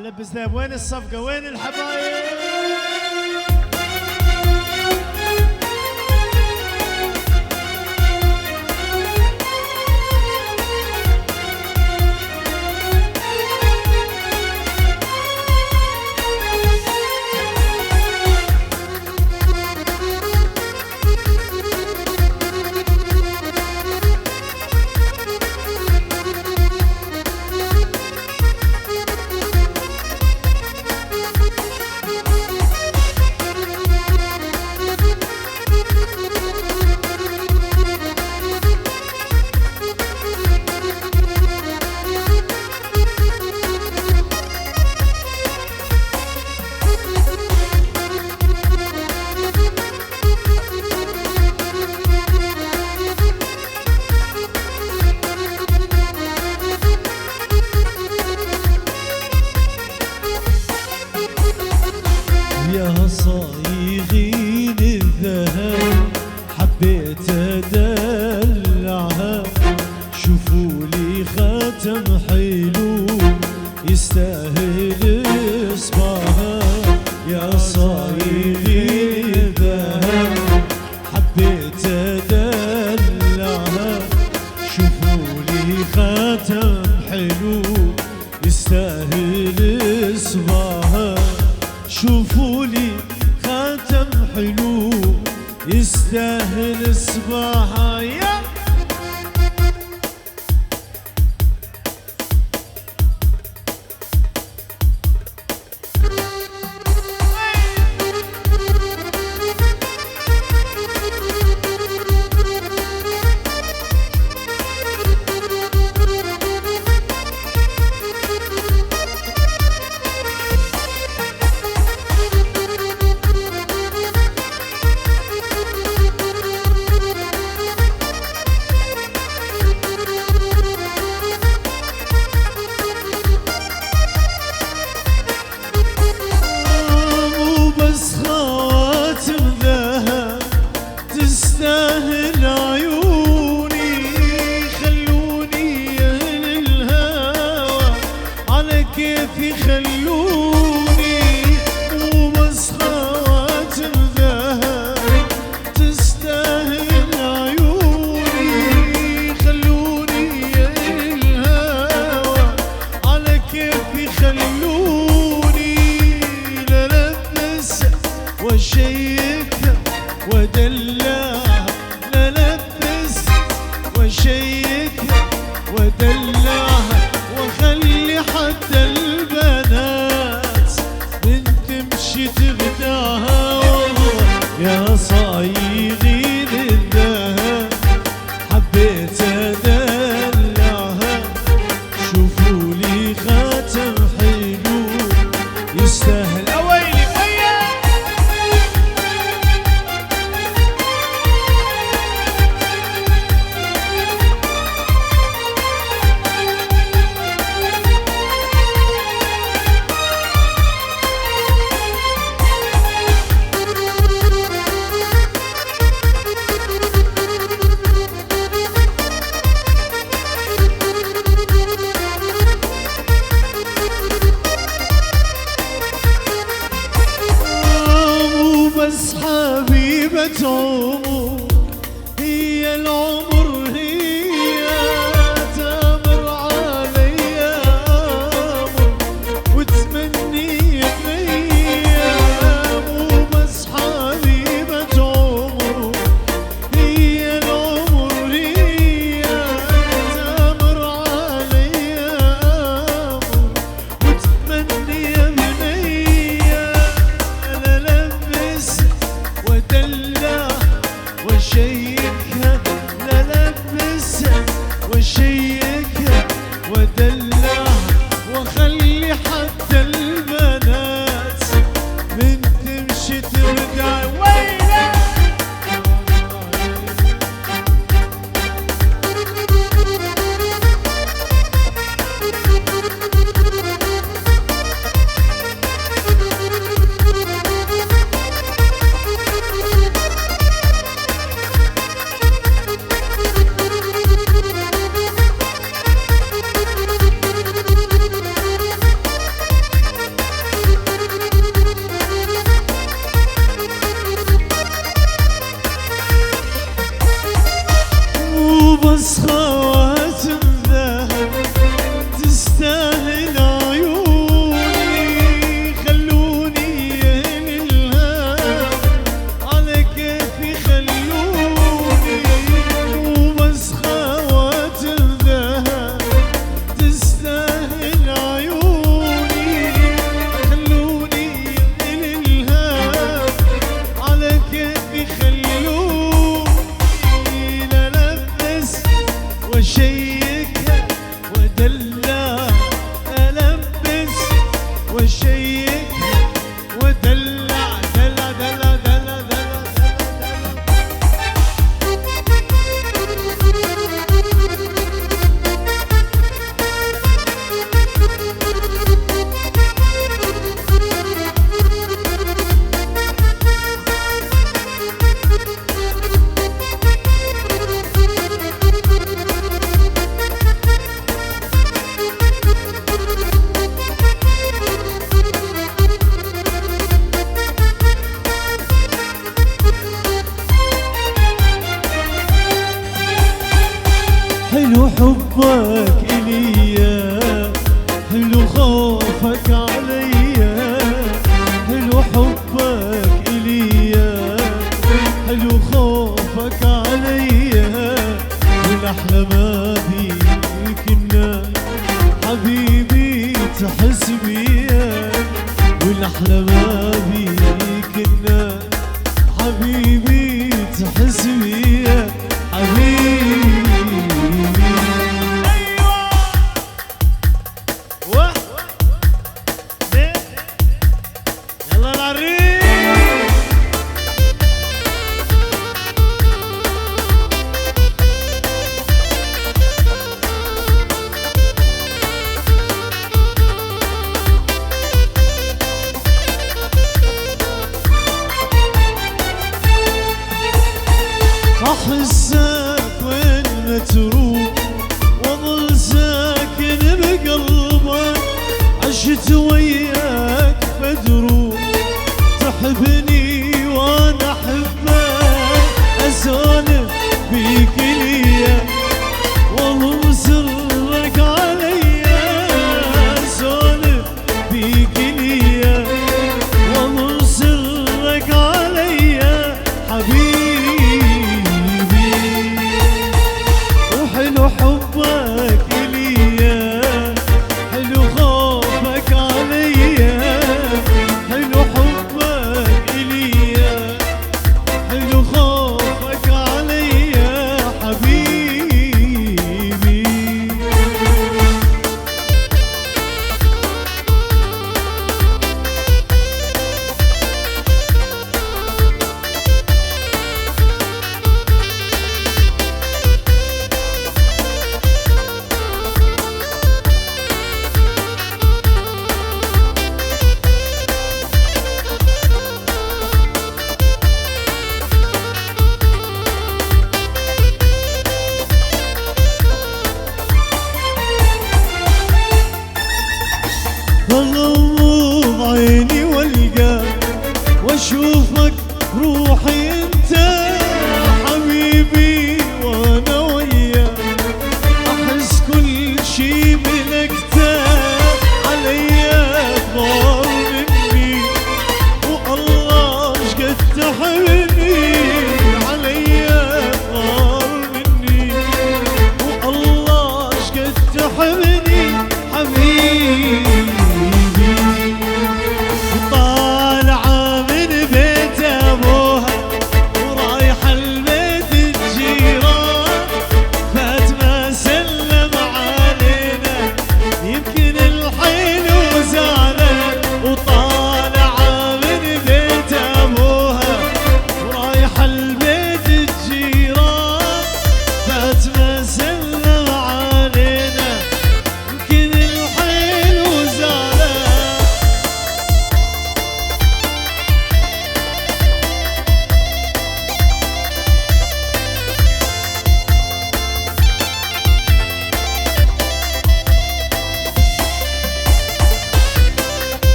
لبس ذهب. وين الصفقة؟ وين الحبايب؟ يا صايغين الذهب حبيت ادلعها، شوفوا لي خاتم حلو يستاهل اصبعها. يا صايغين الذهب حبيت ادلعها، شوفوا لي خاتم حلو يستاهل اصبعها. شوفوا لي خاتم حلو يستاهل اصبعها. يا تستاهل عيوني، خلوني أهل الهوى على كيفي خلوني. مو بس خواتم ذهب تستاهل عيوني، خلوني أهل الهوى على كيفي خلوني. للبس وشيكها ودلعها، للبس وشيكها ودلعها، وخلي حتى البنات من تمشي تخدعها. يا صايغين الذهب حبيت ادلعها، شوفوا لي خاتم حلو يستاهل. اويلي وبس خواتم ذهب تستاهل عيوني، خلوني الهام على كيفي خلوني، وبس خواتم ذهب تستاهل عيوني، خلوني الهام على كيفي خلوني، للبس وشيكها ودلع، ألبس وشيكها ودلع، دلع دلع دلع دلع حلو حبك إليا، حلو خوفك عليا، حلو حبك إليا، حلو خوفك عليا، والأحلى ما بيك الناس حبيبي تحس بيا، والأحلى ما بيك الناس حبيبي تحس بيا حبيبي. يلا العريس أحسك وين ما تروح وأظل ساكن بقلبك، عشت وياك مدروح، تحبني وأنا أحبك، أسولف بيك ليا وأظل سرك عليا، أسولف بيك ليا وأظل سرك عليا حبيبي. حلو حبك إليا، حلو خوفك عليا، حلو حبك إليا، حلو خوفك عليا حبيبي.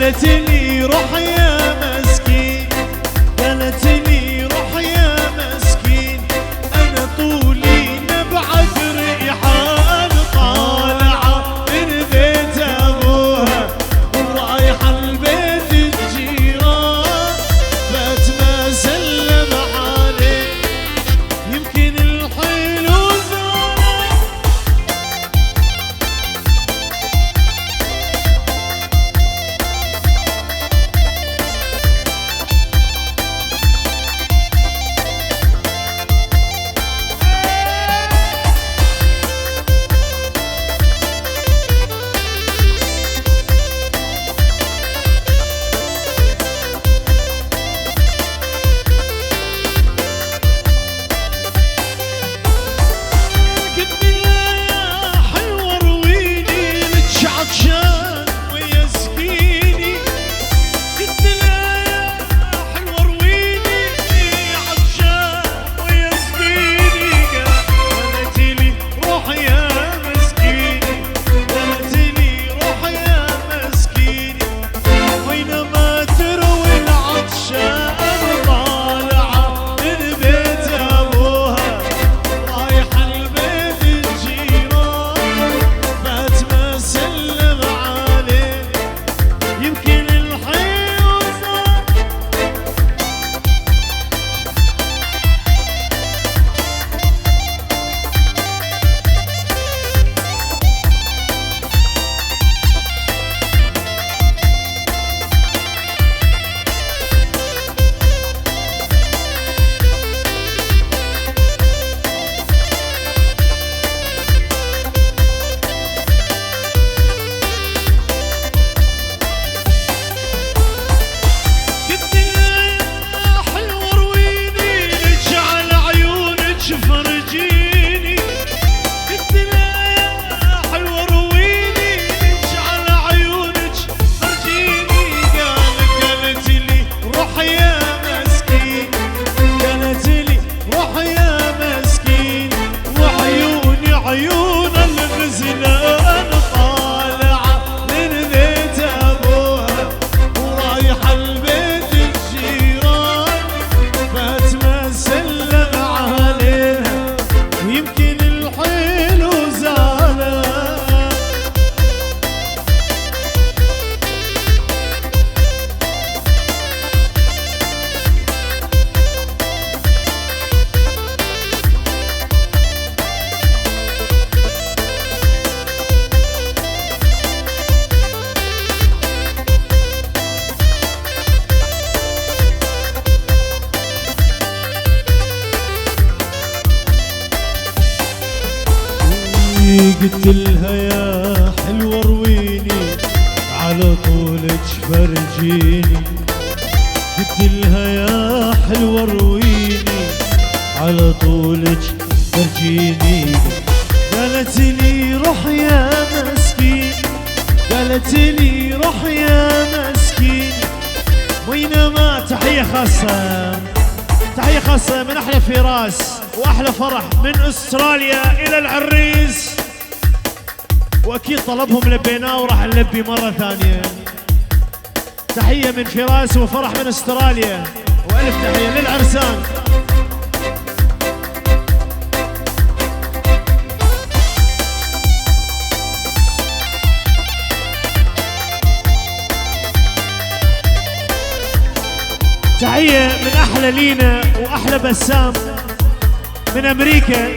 قالت لي روح يا مسكين، قالت لي روح يا مسكين، انا طولي نبعد ريحان طالعه من بيت ابوها ورايحه لبيت الجيران، بات ما سلم عليه يمكن الحلو زاره. عطشان ويا سكيني، قلت لها يا حلوة رويني عطشان ويا سكيني، قالت لي روح يا مسكيني، قالت لي روح يا مسكيني، وينما تروي العطشان طالعة من بيت أبوها رايحة لبيت الجيران، فات ما سلم عليه يمكن الحيوان صار. قلت لها يا حلوة رويني لك على عيونك فرجيني، قلت لها يا حلوة رويني لك على عيونك فرجيني، قالت لي روح يا مسكين، قالت لي روح يا مسكين، وعيوني عيون الغزلان طالعة من بيت أبوها ورايحة لبيت الجيران، فات ما سلم عليها ويمكن الحلو زعلان. قلت لها يا حلوة رويني على طولك فرجيني، قلت لها يا حلوة رويني على طولك فرجيني، قالت لي روح يا مسكين، قالت لي روح يا مسكين، وينما تحية خاصة، تحية خاصة من أحلى فراس وأحلى فرح من أستراليا إلى العريس، وأكيد طلبهم لبيناه وراح نلبي مرة ثانية. تحية من فراس وفرح من أستراليا، وألف تحية للعرسان. تحية من أحلى لينا وأحلى بسام من أمريكا،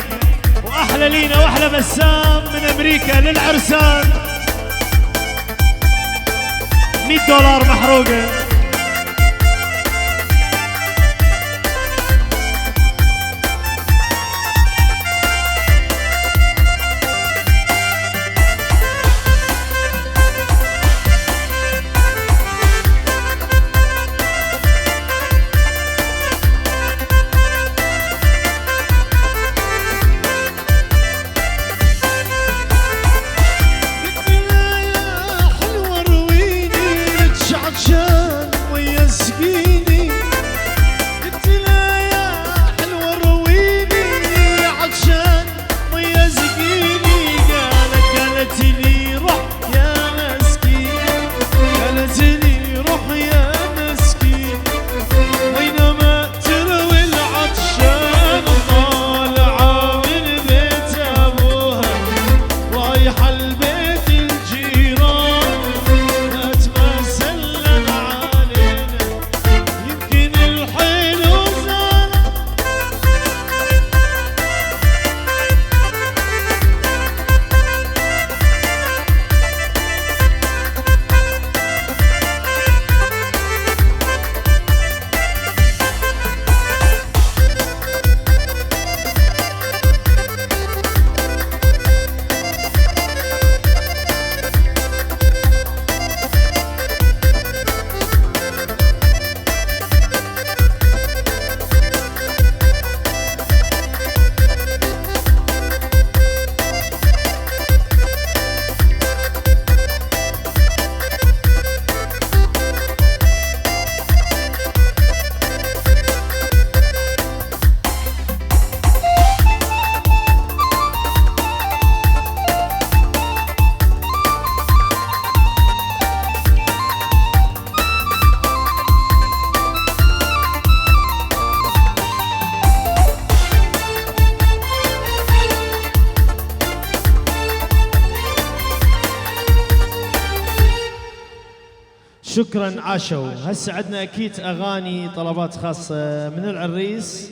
وأحلى لينا وأحلى بسام من أمريكا للعرسان. $100 محروقة. عطشان شكرا عاشوا. هسه عندنا اكيد اغاني طلبات خاصه من العريس.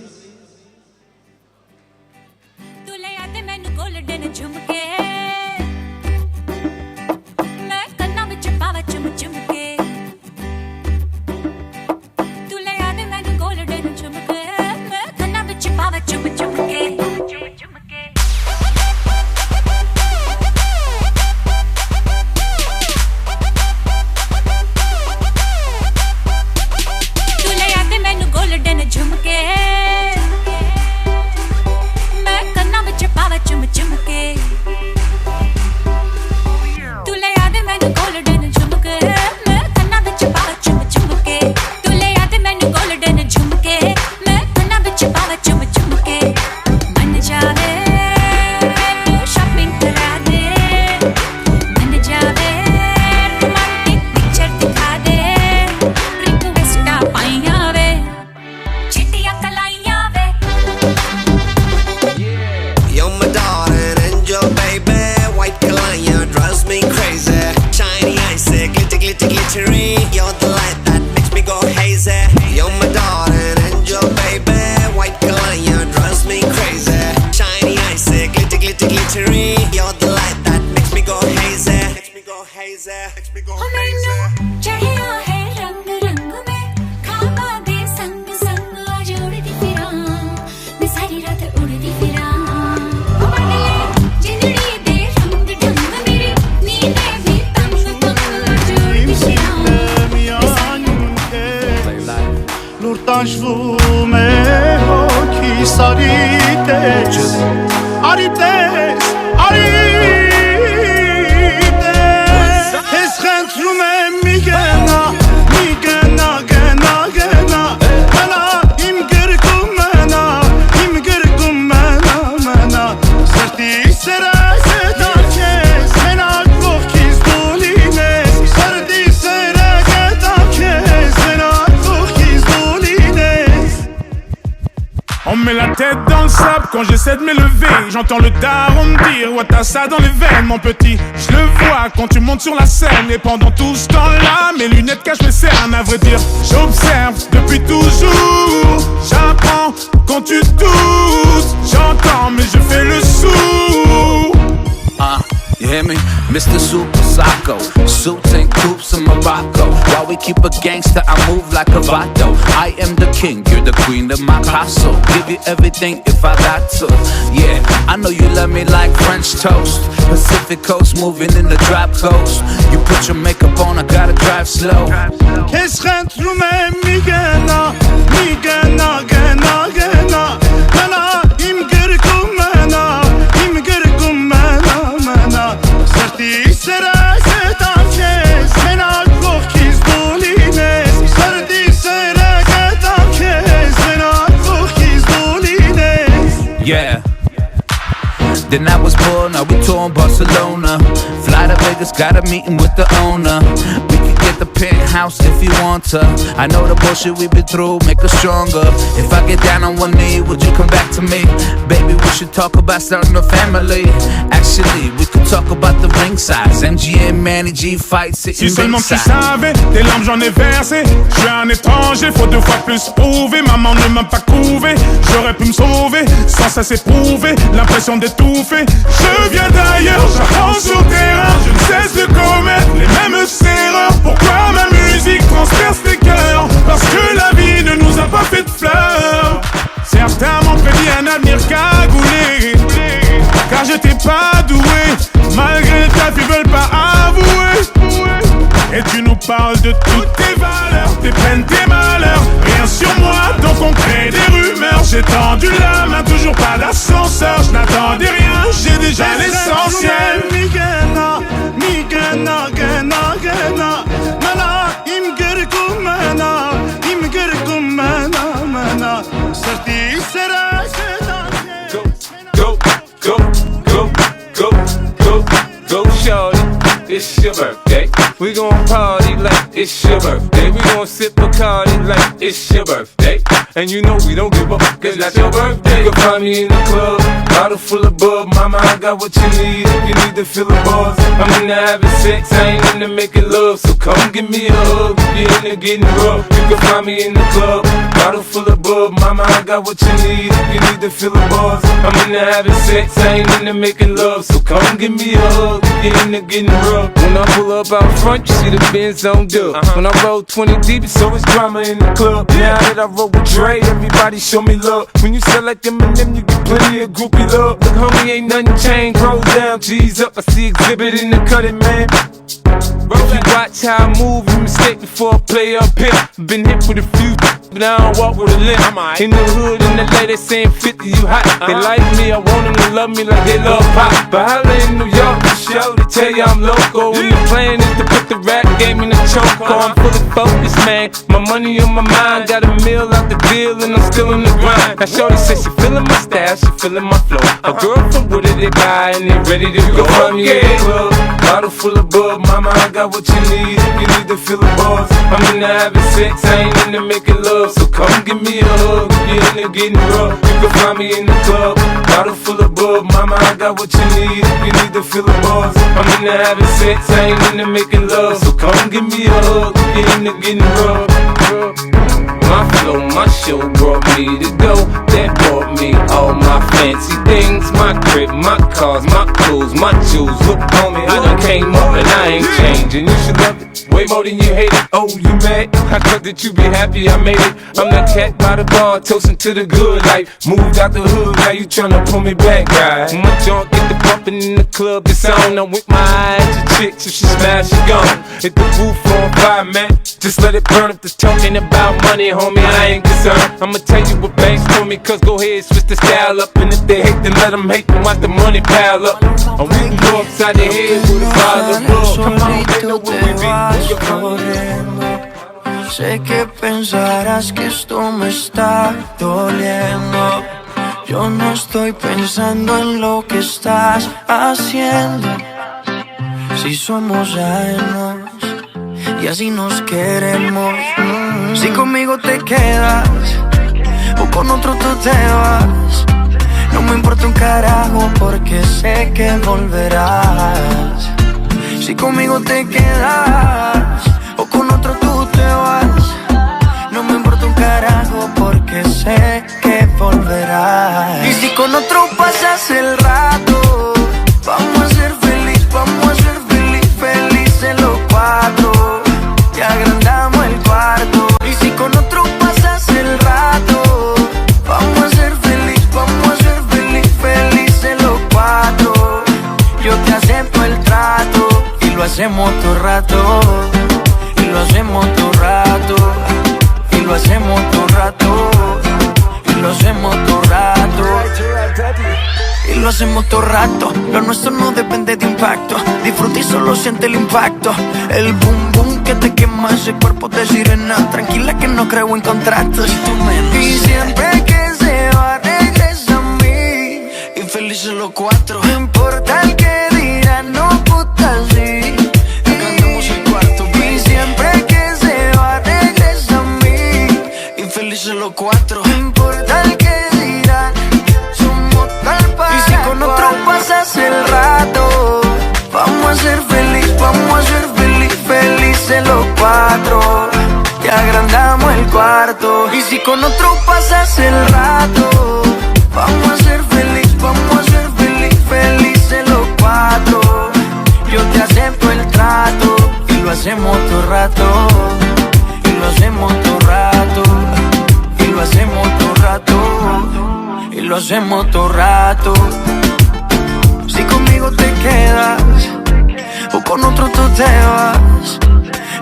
Quand j'essaie de m'élever, j'entends le daron me dire ouais t'as ça dans les veines mon petit. Je le vois quand tu montes sur la scène. Et pendant tout ce temps-là, mes lunettes cachent mes cernes. À vrai dire, j'observe depuis toujours. J'apprends quand tu doutes. J'entends mais je fais le sourd. You hear me? Mr. Super Psycho, suits and coops in Morocco. While we keep a gangster, I move like a vato. I am the king, you're the queen of my castle. Give you everything if I got to. Yeah, I know you love me like French toast. Pacific coast, moving in the drop coast. You put your makeup on, I gotta drive slow. Yeah. Then I was born, now we touring Barcelona. Fly to Vegas, got a meeting with the owner. We can get the penthouse if you want to. I know the bullshit we've been through, make us stronger. If I get down on one knee, would you come back to me? Baby, we should talk about starting a family. Actually, we could talk about the ring size. MGM, Manny G fight, sitting si seulement tu ringside. savais, tes larmes j'en ai versé. Je suis un étranger, faut 2 fois plus prouver. Maman ne m'a pas couvé, j'aurais pu me sauver. Sans ça c'est prouvé, l'impression d'étouffer. Je viens d'ailleurs, j'apprends sur terrain. Je ne cesse de commettre les mêmes erreurs. Pourquoi ma musique transperce tes cœurs? Parce que la vie ne nous a pas fait de fleurs. Certains m'ont prédit un avenir cagoulé, car j'étais pas doué. Malgré ta vie, veulent pas avouer. Et tu nous parles de toutes tes valeurs, tes peines, tes malheurs. Rien sur moi, donc on crée des rumeurs. J'ai tendu la main, toujours pas d'ascenseur. Je n'attendais rien, j'ai déjà l'essentiel. Go, shorty, it's your birthday. We gon' party like it's your birthday. We gon' sip Bacardi like it's your birthday. And you know we don't give up, cause that's your birthday. You can find me in the club, bottle full of bub. Mama, I got what you need if you need to feel the buzz. I'm into having sex, I ain't into making love. So come give me a hug. If you're in there getting rough, you can find me in the club. Bottle full of bub, mama, I got what you need. If you need to feel the buzz, I'm in there having sex, I ain't in there making love. So come give me a hug, if you're in there getting rough. When I pull up out front, you see the Benz on dub. When I roll 20 deep, it's always drama in the club. Now that I roll with Dre, everybody show me love. When you sell like Eminem, you get plenty of groupie love. Look, homie, ain't nothing changed. Roll down, G's up, I see exhibit in the cutting, man. If you watch how I move, you mistake before I play up here. Been hit with a few, but I don't walk with a limp. In the hood, in the LA, they saying 50, you hot. They like me, I want them to love me like they love pop. But holla in New York, the show, they tell you I'm local. When the plan is to put the rap game in the choke. I'm fully focused, man. My money on my mind, got a meal out the deal, and I'm still in the grind. Now shorty says she feeling my style, she feeling my flow. A girl from Wooded, they buy, and they ready to go. Find me in the club, bottle full of bub, mama, I got what you need. If you need to feel the buzz, I'm in there having sex, I ain't in there making love. So come give me a hug, if you're in there getting rough, you can find me in the club. Bottle full of bub, mama, I got what you need. If you need to feel the buzz, I'm in there having sex, I ain't in there making love. So come give me a hug, if you're in there getting rough. My flow, my show brought me to go. That brought me all my fancy things. My crib, my cars, my clothes, my jewels. Look on me, I done came up and I ain't changing. You should love it way more than you hate it. Oh, you mad? I thought that you be happy I made it. I'm that cat by the bar, toasting to the good life. Moved out the hood, now you tryna pull me back, right? My junk get the bumping in the club, it's on. I'm with my eyes, your chicks, if she smash, she gone. Hit the roof on fire, man. Just let it burn. If they're talking about money, homie, I ain't concerned. I'ma tell you what banks told me, cause go ahead, switch the style up. And if they hate, then let them hate, then watch the money pile up. I'm we can go upside the head with a father blow. Come on, they know what we be. Sé que pensarás que esto me está doliendo. Yo no estoy pensando en lo que estás haciendo. Si somos ajenos y así nos queremos. Si conmigo te quedas o con otro tú te vas, no me importa un carajo porque sé que volverás. Si conmigo te quedas o con otro tú te vas, no me importa un carajo porque sé que volverás. Y si con otro pasas el rato, vamos a ser feliz, vamos a ser felices los cuatro. Te agrandamos el cuarto. Y si con otro pasas el rato, vamos a ser feliz, vamos a ser felices los cuatro. Yo te acepto el trato y lo hacemos todo rato. Y lo hacemos todo rato. Y lo hacemos todo rato. Y lo hacemos todo rato. Y lo hacemos todo rato. Lo nuestro no depende de impacto. Disfruta y solo siente el impacto. El boom boom que te quema ese cuerpo de sirena. Tranquila que no creo en contratos. Y siempre que se va regresa a mí. Y felices los cuatro. No importa el que dirán, no puta sí. Cantamos el cuarto. Y siempre que se va regresa a mí. Y felices los cuatro. No importa el que dirán, somos tal para. Y si con otro pasas el rato, vamos a ser feliz, vamos a ser felices los cuatro. Te agrandamos el cuarto. Y si con otro pasas el rato, vamos a ser feliz, vamos a ser felices los cuatro. Yo te acepto el trato y lo hacemos todo rato. Y lo hacemos todo rato. Y lo hacemos todo rato. Y lo hacemos todo rato. Si conmigo te quedas o con otro tú te vas,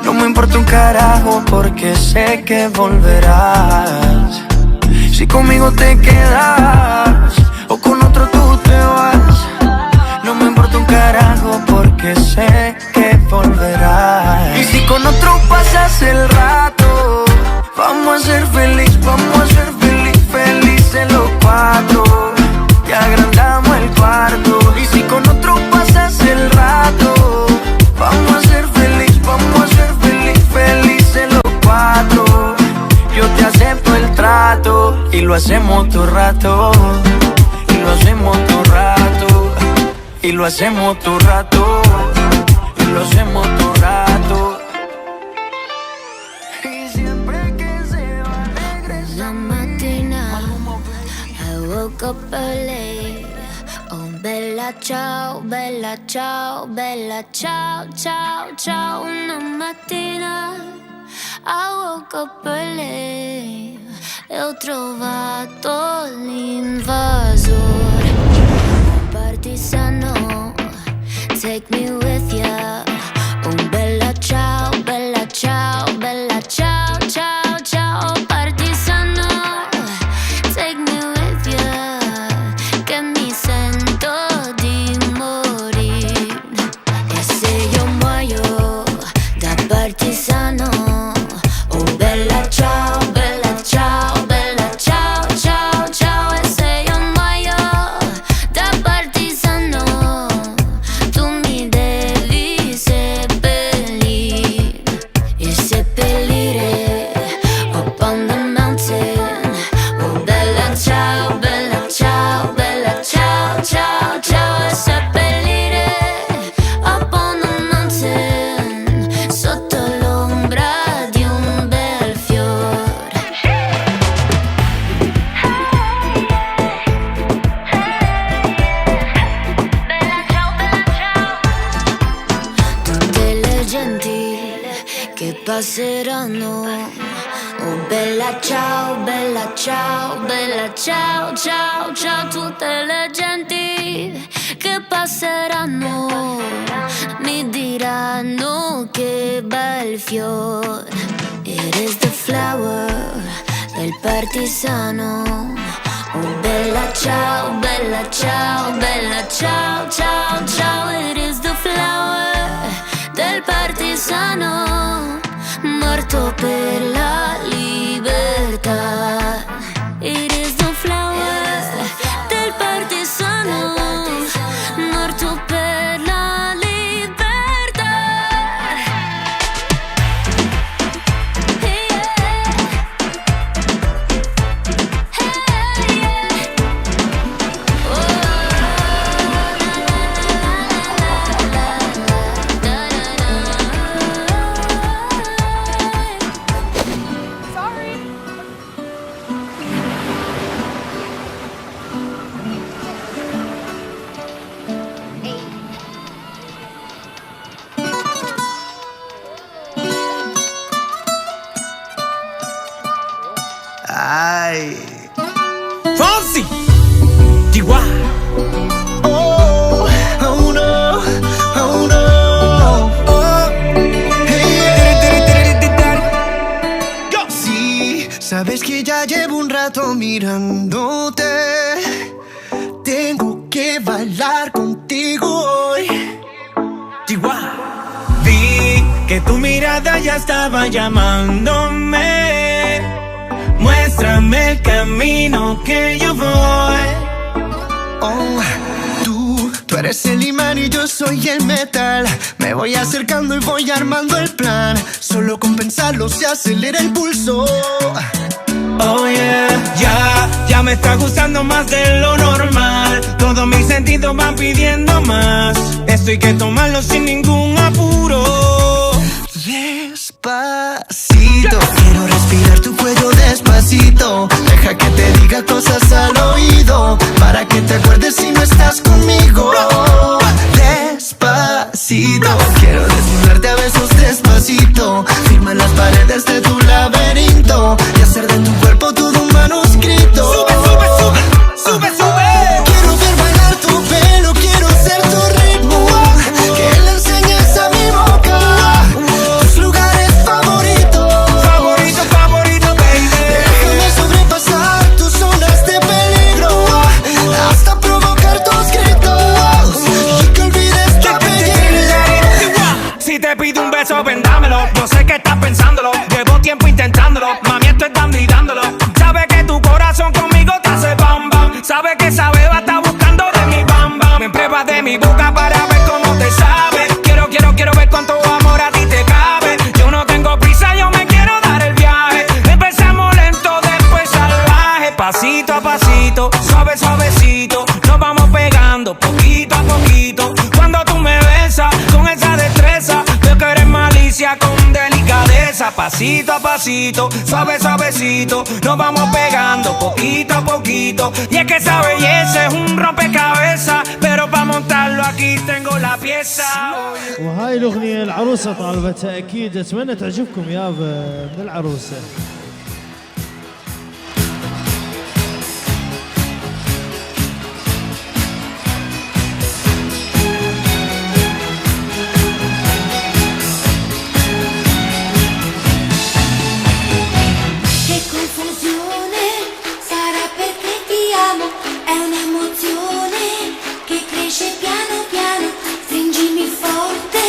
no me importa un carajo porque sé que volverás. Si conmigo te quedas o con otro tú te vas, no me importa un carajo porque sé que volverás. Y si con otro pasas el rato, vamos a ser feliz, vamos a ser felices los cuatro. Te agrandamos el cuarto. Y si con otro pasas el rato, vamos a ser feliz, vamos a ser felices los cuatro. Yo te acepto el trato y lo hacemos todo rato. Y lo hacemos todo rato. Y lo hacemos todo rato. Y lo hacemos todo rato. ciao, bella ciao, bella ciao, ciao, ciao. Una mattina I woke up early e ho trovato l'invasore. Un partigiano, take me with ya. Un bella ciao, bella ciao, bella ciao, ciao, ciao. Partigiano, take me with ya, che mi sento di morire. E se io muoio da partigiano, oh bella ciao, bella ciao, bella ciao, ciao, ciao. E se io muoio da partigiano, tu mi devi seppellire. E seppellire up on the mountain. Oh bella ciao, bella ciao, bella ciao, ciao, ciao. E seppellire up on the mountain, sotto l'ombra di un bel fiore. Bella ciao, bella ciao. Tutte le genti che passeranno. Oh bella ciao, bella ciao, bella ciao, ciao, ciao. Tutte le genti che passeranno mi diranno che bel fiore. It is the flower del partigiano. Oh bella ciao, bella ciao, bella ciao, ciao, ciao. It is the flower del partigiano, morto per la libertà. It is the flower del partigiano, morto per la libertà. Hey, yeah. Oh, Ay. Fonsi, Chihuahua. Oh, oh no, oh no. Oh, hey. Sí, sabes que ya llevo un rato mirándote. Tengo que bailar contigo hoy. Chihuahua. Vi que tu mirada ya estaba llamándome. Muéstrame el camino que yo voy. Oh, tú eres el imán y yo soy el metal. Me voy acercando y voy armando el plan. Solo con pensarlo se acelera el pulso. Oh yeah, ya me está gustando más de lo normal. Todos mis sentidos van pidiendo más. Esto hay que tomarlo sin ningún apuro. Despacito, quiero respirar tu cuello despacito. Deja que te diga cosas al oído, para que te acuerdes si no estás conmigo. Despacito, quiero desnudarte a besos despacito. Firma las paredes de tu laberinto y hacer de tu cuerpo todo un manuscrito. Sube, sube, sube, sube, sube. Quiero ver bailar tu pelo, quiero ser tu ritmo, que le enseñes a mi boca tus lugares favoritos. Favorito, favorito, baby. Déjame sobrepasar tus zonas de peligro, hasta provocar tus gritos y que olvides tu apellido. Si te pido un beso, vendámelo. Yo sé que estás pensándolo, llevo tiempo intentándolo. Mami, esto es dando y dándolo. Sabe que tu corazón conmigo te hace bam bam. Sabe que esa beba está buscando de mi bam bam. Me pruebas de mi boca para ver cómo te sabe. Quiero ver cuánto amor a ti te cabe. Yo no tengo prisa, yo me quiero dar el viaje. Empezamos lento, después salvaje. Pasito a pasito, suave, suavecito. Nos vamos pegando poquito a poquito. Cuando tú me besas con esa destreza, veo que eres malicia con delicadeza. pasito a pasito, suave suavecito, nos vamos pegando poquito a poquito. Y es que esa belleza es un rompecabezas, pero para montarlo aquí tengo la pieza. وهاي الأغنية العروسة طالبتها أكيد، أتمنى تعجبكم يابا من العروسة. Che confusione, sarà perché ti amo, è un'emozione che cresce piano piano, stringimi forte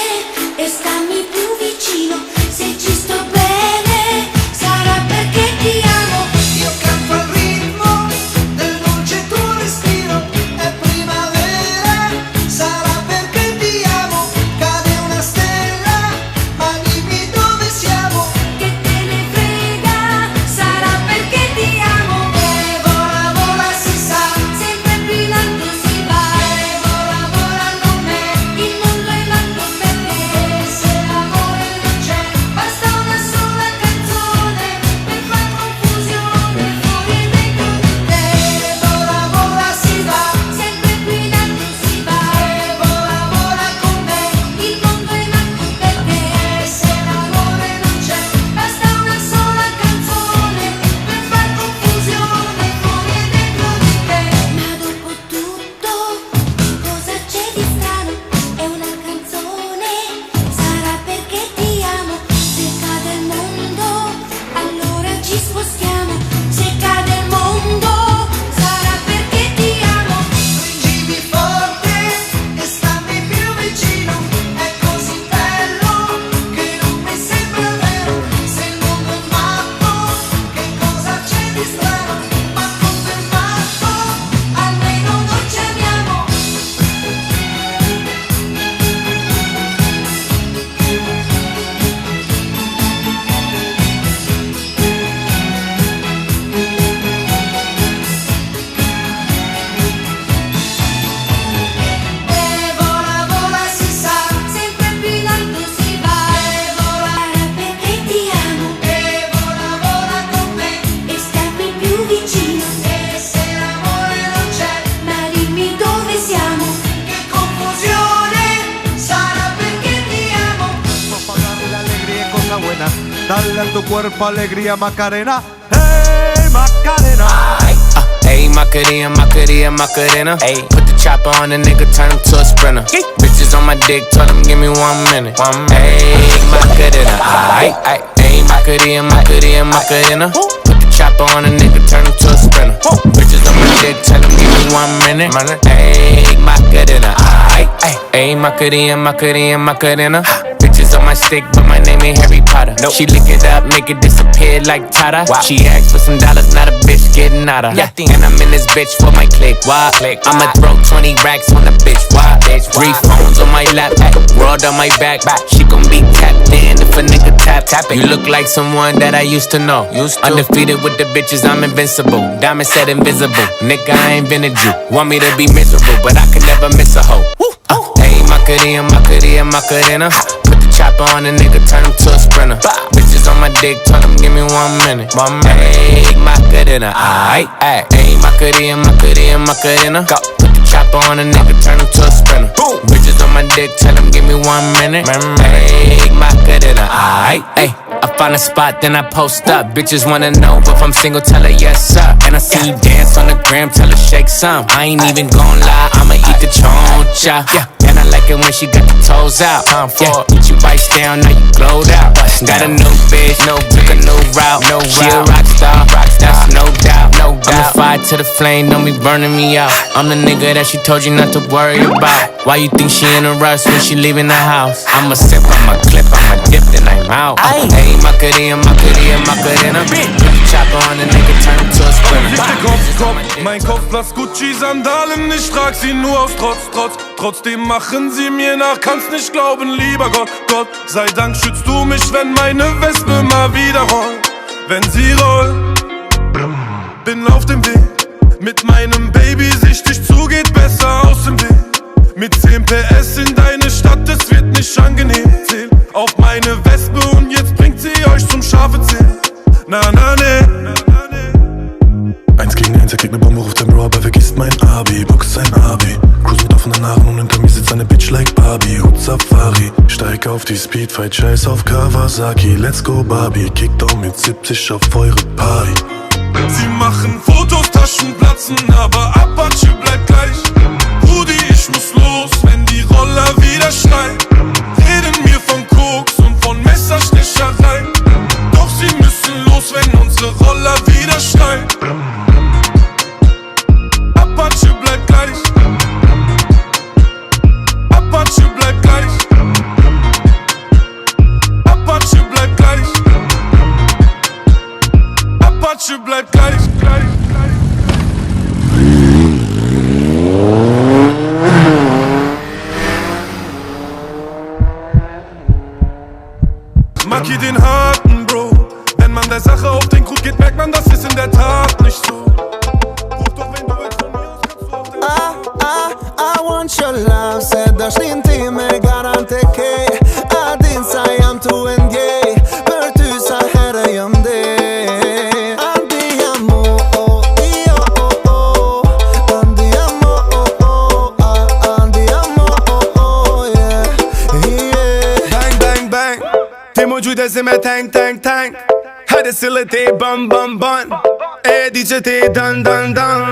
e stammi più vicino, se ci sto bene, sarà perché ti amo. Io canto al ritmo del dolce tuo respiro, è primavera, sarà perché ti amo, cade una stella, ma dimmi dove siamo. Che te ne frega, sarà perché ti amo. E vola vola si sa, Sempre più in alto si va, e vola vola con me, il mondo è matto per te. se l'amore non c'è, Basta una sola canzone per far confusione fuori e dentro di te. e vola vola si va, Sempre più in alto si va, e vola vola con me, il mondo è matto per te. se l'amore non c'è. Basta una sola canzone per far confusione fuori e dentro di te. Ma dopo tutto, cosa c'è di strano? È una canzone, sarà perché ti amo. Se cade il mondo, allora ci spostiamo. Se cade il mondo, sarà perché ti amo. Stringimi forte e stammi più vicino, è così bello che non mi sembra vero. Se il mondo è matto, che cosa c'è di strano? Ma confermato, almeno noi ci amiamo. E vola vola si sa, Sempre più in alto si va, sarà perché ti amo. e vola vola con me, E stammi più vicino, e se l'amore non c'è, ma dimmi dove siamo. che confusione, sarà perché ti amo. Para darle la alegría y cosa buena. Dale a tu cuerpo alegría, Macarena. Hey, Macarena. Ayy, Macarena, Macarena, Macarena. Ayy, put the chopper on the nigga, turn him to a sprinter. Bitches on my dick, tell him give me 1 minute. Ayy, Macarena. Ayy, Macarena, Macarena, Macarena. Put the chopper on a nigga, turn him to a sprinter. Bitches on my dick, tell him give me 1 minute. Ayy, Macarena. Ayy, Macarena, Macarena, Macarena. Bitches on my stick, but my name ain't Harry Potter. She lick it up, make it disappear like Tata. She asked for some dollars, not a bitch getting out of. And I'm in this bitch for my click. Why? I'ma throw 20 racks on the bitch. Why? 3 phones on my lap, world on my back. She gon' be tapped in if a nigga tap it. You look like someone that I used to know. Undefeated with the bitches, I'm invincible. Diamond said invisible. Nigga, I invented you. Want me to be miserable, but I can never miss a hoe. Ayy, Macarena, Macarena, Macarena. Put the chopper on a nigga, turn him to a sprinter. Bitches on my dick, tell him give me 1 minute. Ayy, Macarena. Ayy, Macarena, Macarena, Macarena. Put the chopper on a nigga, turn him to a sprinter. Bitches on my dick, tell him give me 1 minute. Ayy, Macarena. Ayy. I find a spot, then I post up. Bitches wanna know if I'm single, tell her yes, sir. And I see you dance on the gram, tell her shake some. I ain't even gon' lie, I'ma eat the choncha. And I like it when she got the toes out. Get you bites down, now you glowed out. Got a new bitch, took a new route. She a rock star, that's no doubt. I'm the fire to the flame, don't be burning me out. I'm the nigga that she told you not to worry about. Why you think she in a rush when she leaving the house? I'ma sip, I'ma clip, I'ma dip, then I'm out. Ayy, Macarena, Macarena, Macarena. Chopper on the nigga, turn him to a sprinter. Mein Kopf, blass Gucci-Sandalen, ich trag sie nur aus Trotz. Trotzdem machen sie mir nach, kannst nicht glauben, lieber Gott. Gott sei Dank schützt du mich, wenn meine Wespe mal wieder rollt. Wenn sie rollt, bin auf dem Weg. Mit meinem Baby, sicht dich zu, geht besser aus dem Weg. Mit 10 PS in deine Stadt, es wird nicht angenehm. Zähl auf meine Wespe und jetzt bringt sie euch zum Schafe zählen. Na, na, ne. 1 gegen 1, er kriegt ne Bombe, ruft ein Bro, aber vergisst mein Abi. Box sein Abi, cruise mit offenen Haaren und hinter mir sitzt eine Bitch like Barbie. Hut Safari, steig auf die Speedfight, scheiß auf Kawasaki. Let's go Barbie, Kickdown mit 70 auf eure Party. Sie machen Fotos, Taschen platzen, aber Apache bleibt gleich. Rudi, ich muss los, wenn die Roller wieder schreien. Reden mir von Koks und von Messerstecherei. Doch sie müssen los, wenn unsere Roller wieder schreien. Apache bleibt gleich. Apache bleibt gleich. Apache bleibt gleich. Apache bleibt gleich. Maki den harten Bro. Wenn man der Sache auf den Grund geht, merkt man, das ist in der Tat nicht so. Ruf doch, wenn du willst von mir aus, kannst du auf der I want your love. Said dash din me garante che ad insajam tu and gay. Për ty sa herë jam de. Andiamo, oh, io, oh, oh. Andiamo, oh, oh. Andiamo, oh, oh, yeah, yeah. Bang, bang, bang. Ti mu gjujtë si me tank, tank, tank. Hajde sile ti bën, bën, bën. E di që ti dën, dën, dën.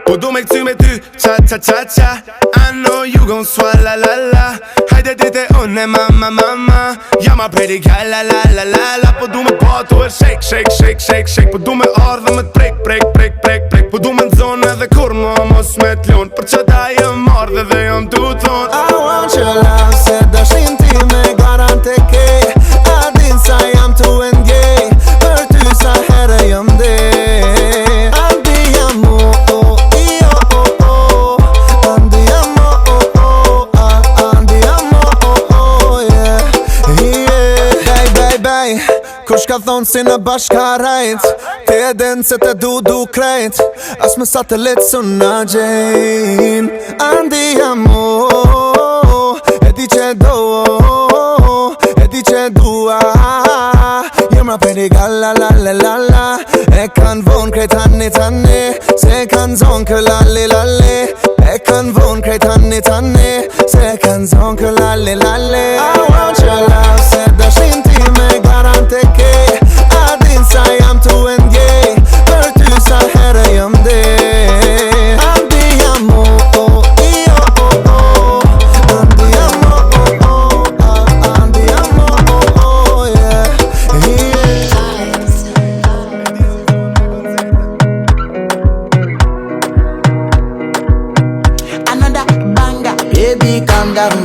Po du me këty me ty, qa, qa, qa, qa. I know you gon' swalla, la, la. Hajde dite une, mama, mama. Ja ma pretty guy, la, la, la, la, la. Po du me patu e shake, shake, shake, shake, shake. Po du me ardhe me t'prek, prek, prek, prek, prek. Po du me n'zonë edhe kur ma mos me t'lun. Për që ta jem ardhe dhe jom t'u ton. I want your love. Said dashin ti me garante che ad insajam tu and gay. Për ty sa herë jam de. Andiamo, oh, io, oh, oh. Andiamo, oh, oh. Andiamo, oh, oh, yeah, yeah. Baj, baj, baj. Kush ka thonë si në bashkarajt. Ti e den se te du krejt. As me satelit su në gjejn. Andiamo, e di që do, e di që dua. Jemra peri galla, la, la, la, la. E kan von krejt hanni, tanni. Se kan zon kë lalli, lalli. E kan von krejt hanni, tanni. Se kan zon kë lalli, lalli. I want your love. Se dashin ti me garante che ad insajam tu and gay. Për ty sa herë jam de. Andiamo, oh, io, oh, oh. Andiamo, oh, oh. Andiamo, oh, oh, yeah, yeah. Another banger. Baby, calm down,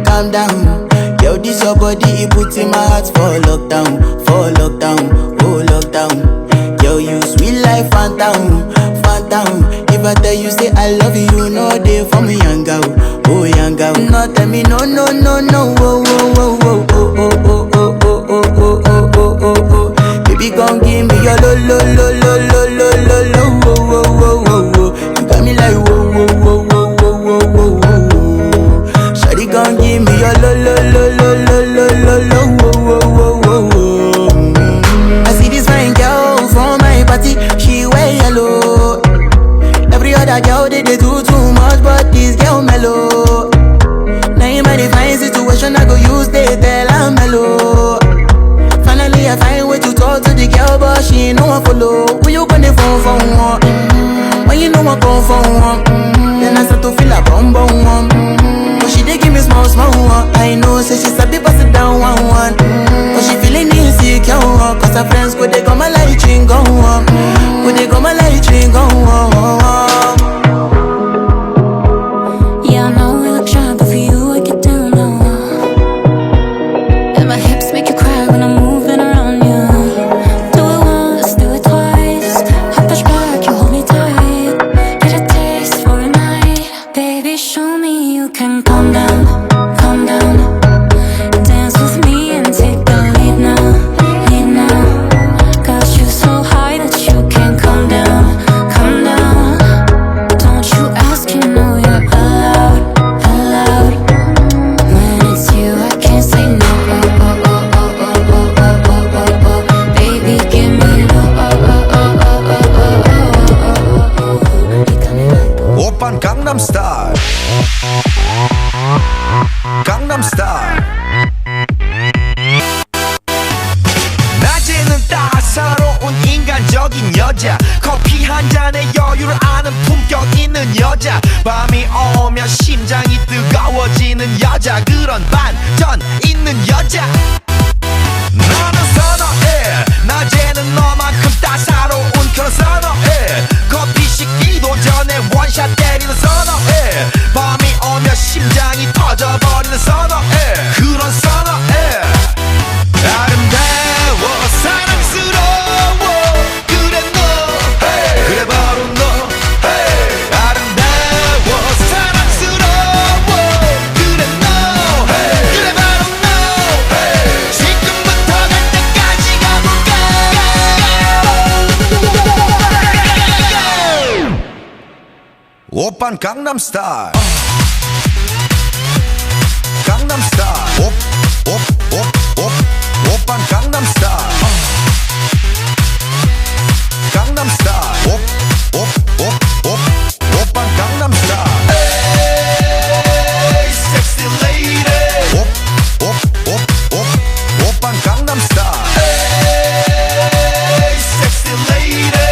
calm down. Yo, this your body, it puts in my heart for lockdown, oh lockdown. Yo, you sweet life, phantom, phantom. If I tell you say I love you, no day for me, young girl, oh young girl. No tell me no, no, no, no, oh, oh, oh, oh, oh, oh, oh, oh, oh, oh, oh, oh, oh, oh. Baby, gon' give me your lo, lo, lo, lo, lo, lo, lo, lo, oh, oh, oh, oh, oh. You got me like whoa, whoa, whoa, whoa, whoa, whoa, whoa, whoa. Shawty gon' give me your lo, lo, lo, lo, lo, lo, lo, lo, oh, oh, oh, oh, oh. I see this fine girl from my party, she wear yellow. Every other girl they do too much, but this girl mellow. Now in my divine situation, I go use they tell I'm mellow. Finally I find way to talk to the girl, but she ain't no one follow. Who you gonna phone for one? When you know I come for one, then I start to feel a bum bum one. But she dey give me small small one. I know say she sabi pass it down one one. But she feeling insecure, cause her friends go they come my light ring go on. Go they come my light ring go on. Yeah, I know we look shy, but for you I get down low. And my hips make you cry when I'm moving around you. Do it once, do it twice. I push back, you hold me tight. Get a taste for a night. Baby, show me you can calm down, calm down. Star. 낮에는 따사로운 인간적인 여자, 커피 한 잔에 여유를 아는 품격 있는 여자, 밤이 오면 심장이 뜨거워지는 여자, 그런 반전 있는 여자. 너는 선어해, 낮에는 너만큼 따사로운 그런 선어해, 커피 식기도 전에 원샷 때리는 선어해, 밤이 오면 심장이 터져버리는 선어해, 그런 선어해. 아름다워 사랑스러워 그래 너, hey. 그래 바로 너, hey. 아름다워 사랑스러워 그래 너, hey. 그래 바로 너, hey. 지금부터 갈 때까지 가볼까. 오빤 강남스타일, 강남스타일, 오빤 강남스타일, 강남스타일, 오빤 강남스타일. Hey, sexy lady. 오빤 강남스타일. Hey, sexy lady.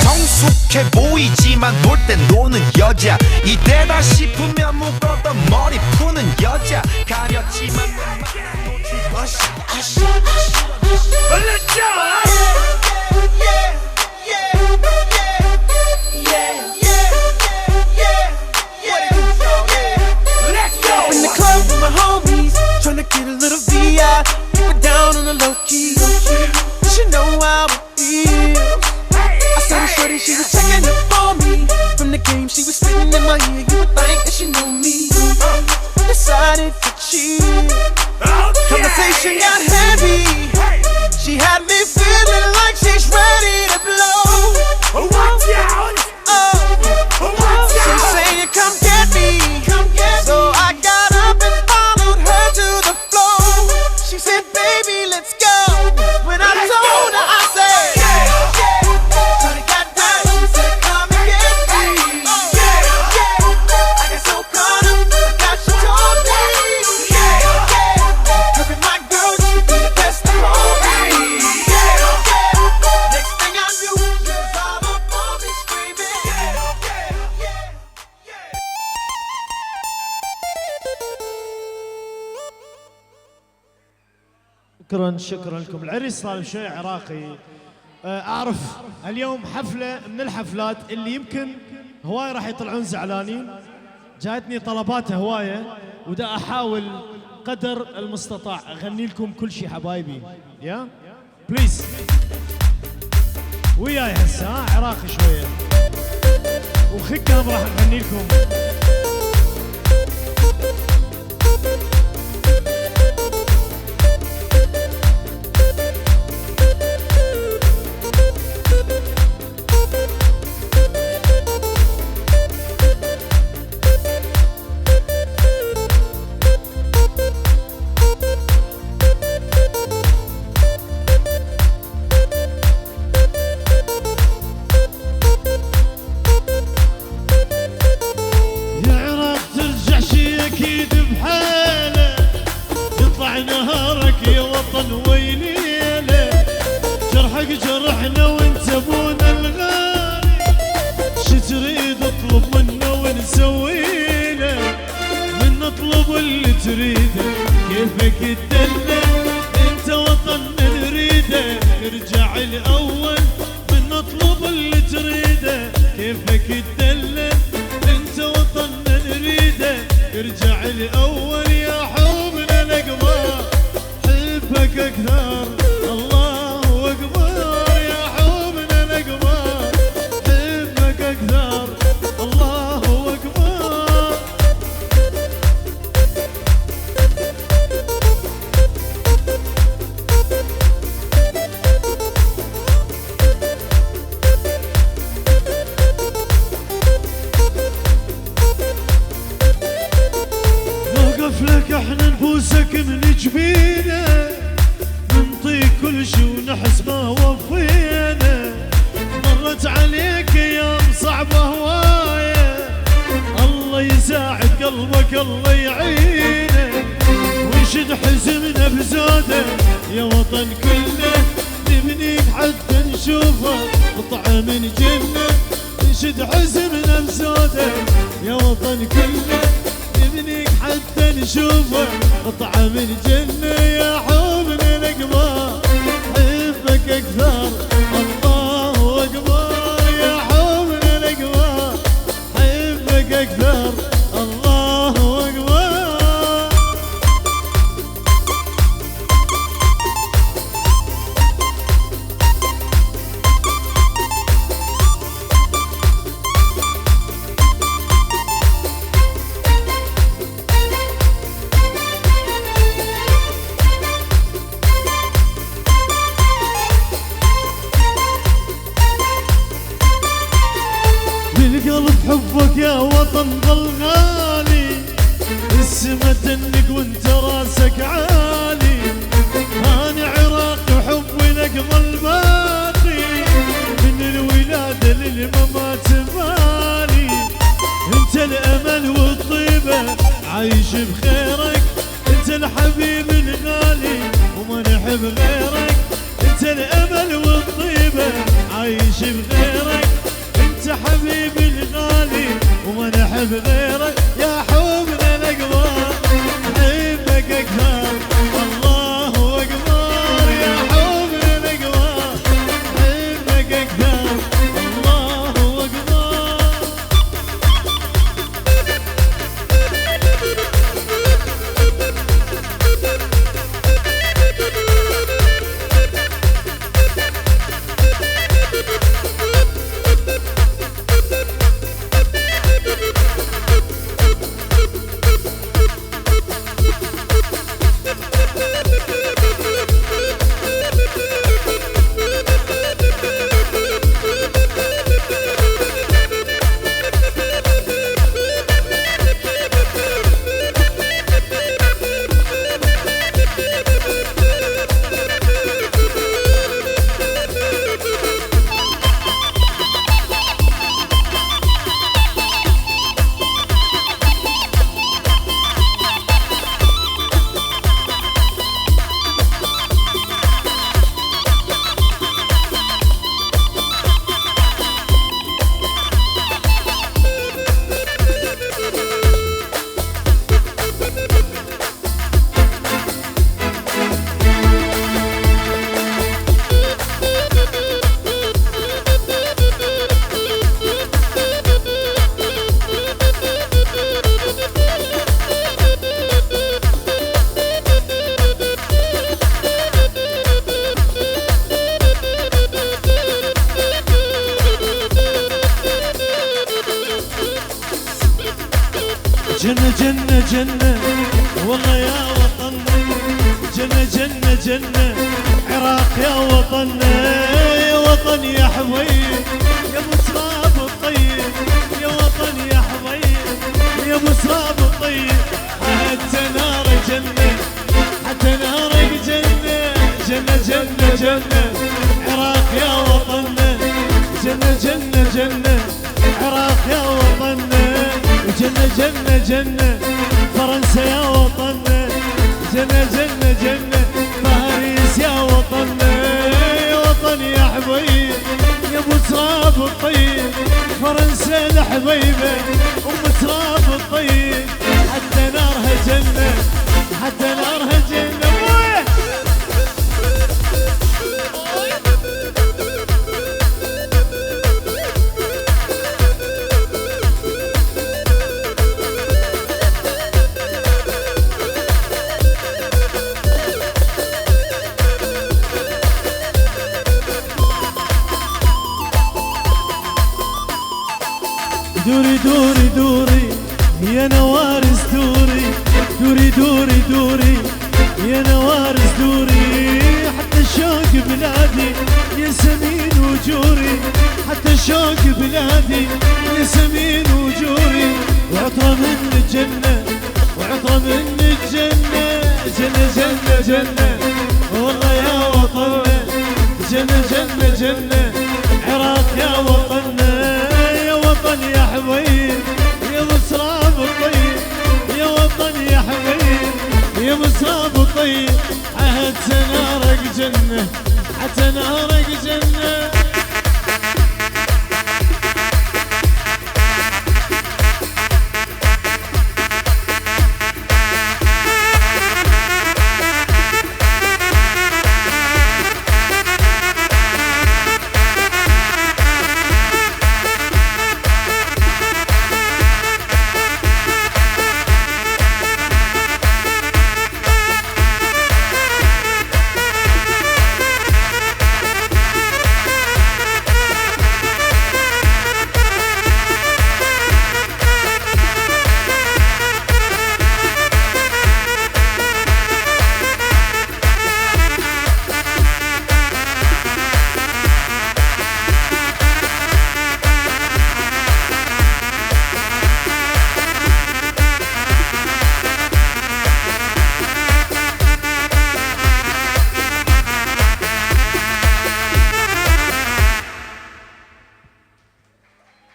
성숙해 보이지만 놀 땐 노는 여자, 이때다 싶으면 묶었던 머리 푸는 여자, 가렸지만 In the club with my homies, tryna get a little VI, keep it down on the low key. She know how it feels. I saw the shorty, she was checking up on me. From the game, she was spitting in my ear. You would think that she knew me. Decided to cheat. Conversation got heavy. She had me feeling like she's ready to blow. Watch out! She saying, "Come get me." So I got up and followed her to the floor. She said, "Baby, let's go." When I told her, I said, Shorty got down, she said, "Come and get me." I got so caught up, I got she told me. Her and my girl, she be the best of all me. Next thing I knew, she was all up on me screaming. شكرا لكم. العريس طالب شوي عراقي. اعرف اليوم حفله من الحفلات اللي يمكن هواي راح يطلعون زعلانين. جايتني طلبات هوايه ودا احاول قدر المستطاع اغني لكم كل شيء حبايبي. يا بليز وياي هسه عراقي شويه وخكم راح اغني لكم. جرحنا وانت ابونا الغالي، شي تريد اطلب منه ونسوي له، من نطلب اللي تريده كيفك تدلل، انت وطننا نريده ارجع الاول، من نطلب اللي تريده كيفك تدلل، انت وطننا نريده ارجع الاول، يا حبنا الاقمار حبك اكثر الله اكبر، يا حبنا الاقمار حبك اكثر الله اكبر. نوقف لك احنا نبوسك من جبينه، ننطيك كل شي ونحس ما وفينا، مرت عليك ايام صعبه هوايه، الله الله يساعد قلبك الله يعينه ويشد حزمنا بزوده يا وطن كله نبنيك حتى نشوفه طعم من جنة نشد حزمنا بزوده يا وطن كله نبنيك حتى نشوفه طعم من جنة يا حبنا الأكبر حبك أكثر الله أكبر يا حبنا الأكبر حبك أكثر الله أكبر بالقلب حبك يا وطن ظل غالي السما تنك وانت راسك عالي انا عراقي وحبي لك ظل باقي من الولادة للممات بالي انت الامل والطيبة عايش بخيرك انت الحبيب الغالي وما نحب غيرك انت الامل والطيبة عايش بغيرك انت حبيبي الغالي وما نحب غيرك يا حبنا الاكبر حبك اكثر الله اكبر يا حبنا الاكبر حبك اكثر الله اكبر جنة جنة جنة والله يا وطننا جنة جنة جنة عراق يا وطننا يا وطن يا حبيب يا ابو سراب الطيب يا وطن يا حبيب يا ابو سراب الطيب حتى نار جنة حتى نارك جنة جنة جنة جنة عراق يا وطننا جنة جنة جنة عراق يا وطننا جنة جنة جنة فرنسا يا وطننا جنة جنة جنة باريس يا وطننا يا وطن يا حبيب يا ابو تراب الطيب فرنسا الحبيبة ام تراب الطيب حتى نارها جنة حتى نارها جنة دوري دوري دوري يا نوارس دوري دوري دوري دوري يا نوارس دوري حتى شوق بلادي يا سمين وجوري حتى شوق بلادي يا سمين وجوري وعطرة من الجنة وعطرة من الجنة جنة جنة جنة والله يا وطننا جنة جنة جنة عراق يا وطننا يا وطن يا حبيب يا ابو سراب حتى نارك جنة حتى نارك جنة.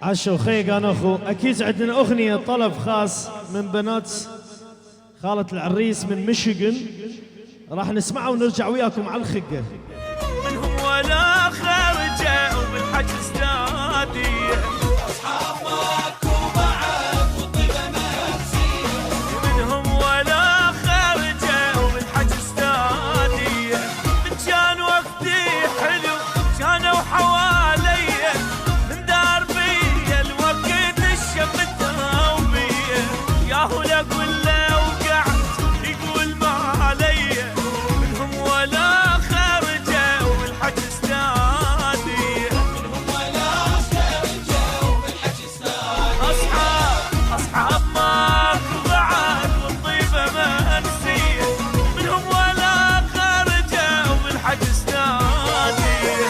عشو خيق انا اخو. اكيد عندنا اغنيه طلب خاص من بنات خالة العريس من ميشيغان، راح نسمعها ونرجع وياكم على الخقه. منهم ولا خارجه وبالحجز ناديه اصحاب ماكو بعد والطيبه منسيه. منهم ولا خارجه وبالحجز ناديه كان وقتي حلو كانوا حوالي من دربي الوقت الشمت وبيه ياهو اقول له وقعت يقول ما علي. منهم ولا خارجه وبالحجز ناديه منهم ولا خارجه وبالحجز ناديه اصحاب ماكو بعد والطيبه منسيه. منهم ولا خارجه وبالحجز ناديه.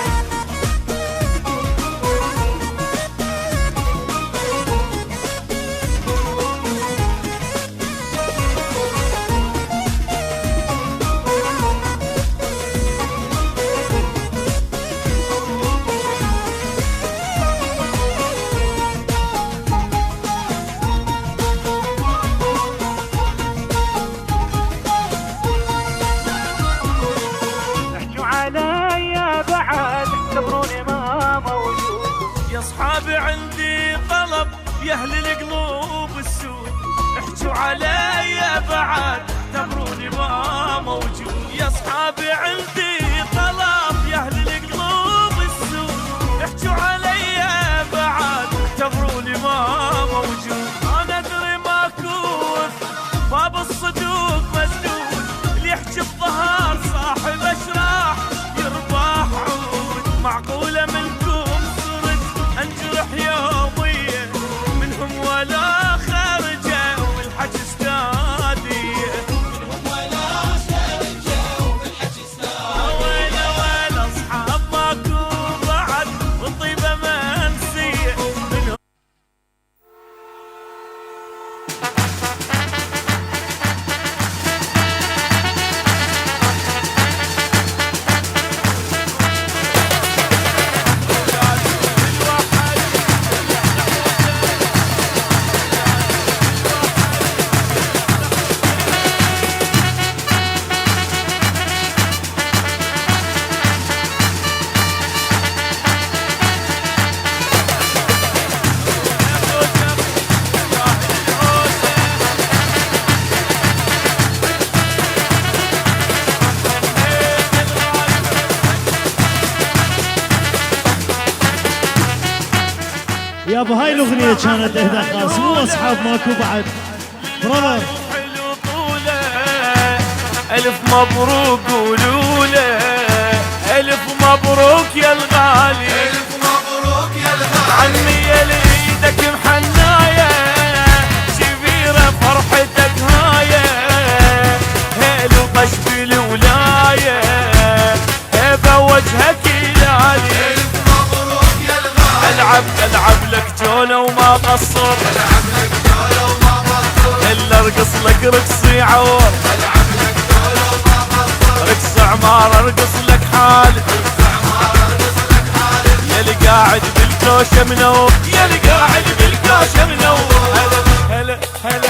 احجوا علي بعد اعتبروني ما موجود يا اصحابي عندي طلب يا اهل القلوب السود. احجوا علي بعد اعتبروني ما موجود يا اصحابي عندي طلب يا اهل القلوب السود. احجوا علي بعد اعتبروني ما موجود. انا ادري ماكو باب الصدوق مسدود اللي يحكي الظهر صاحب اشراح يرباح عود. معقوله منكم صرت انجرح يوميه. منهم ولا خارجه والحجز ناديه منهم ولا خارجه والحجز ناديه. ويلا ويلا اصحاب ماكو بعد والطيبه منسيه. منهم يابا هاي الاغنيه كانت اهداء خاص مو اصحاب ماكو بعد. برادر حلو طوله الف مبروك قولوا له الف مبروك يا الغالي الف مبروك يا الغالي. عمي يا ايدك محنايه شبيره فرحتك هايه هيلو طش بالولايه هبه وجهك يلالي. الف مبروك يا الغالي. العب لك جوله وما قصر العب لك جوله وما قصر الا ارقص لك رقصي عور العب لك جوله وما قصر رقص عمار ارقص لك حالي رقص عمار ارقص لك حالي. يلي قاعد بالكوشه منور يلي قاعد بالكوشه منور. هلا هلا هلا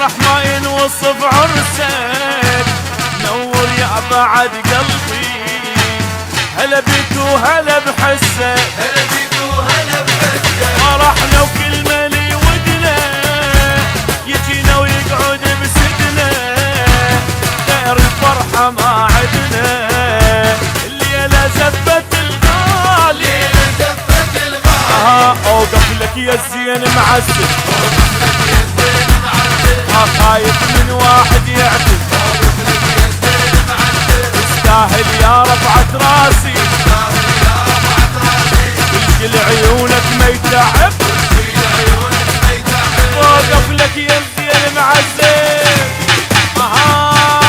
فرح ما ينوصف عرسك نور يا بعد قلبي هلا بيك وهلا بحسك فرحنا وكل مالي ودنا يجينا ويقعد بسدنا غير الفرحة ما عدنا الليلة زفت الغالي اوقف لك يا الزين معسل خايف من واحد يعتل تستاهل يا رفعة راسي كل عيونك ما يتعب اوقف لك يا الزين معسل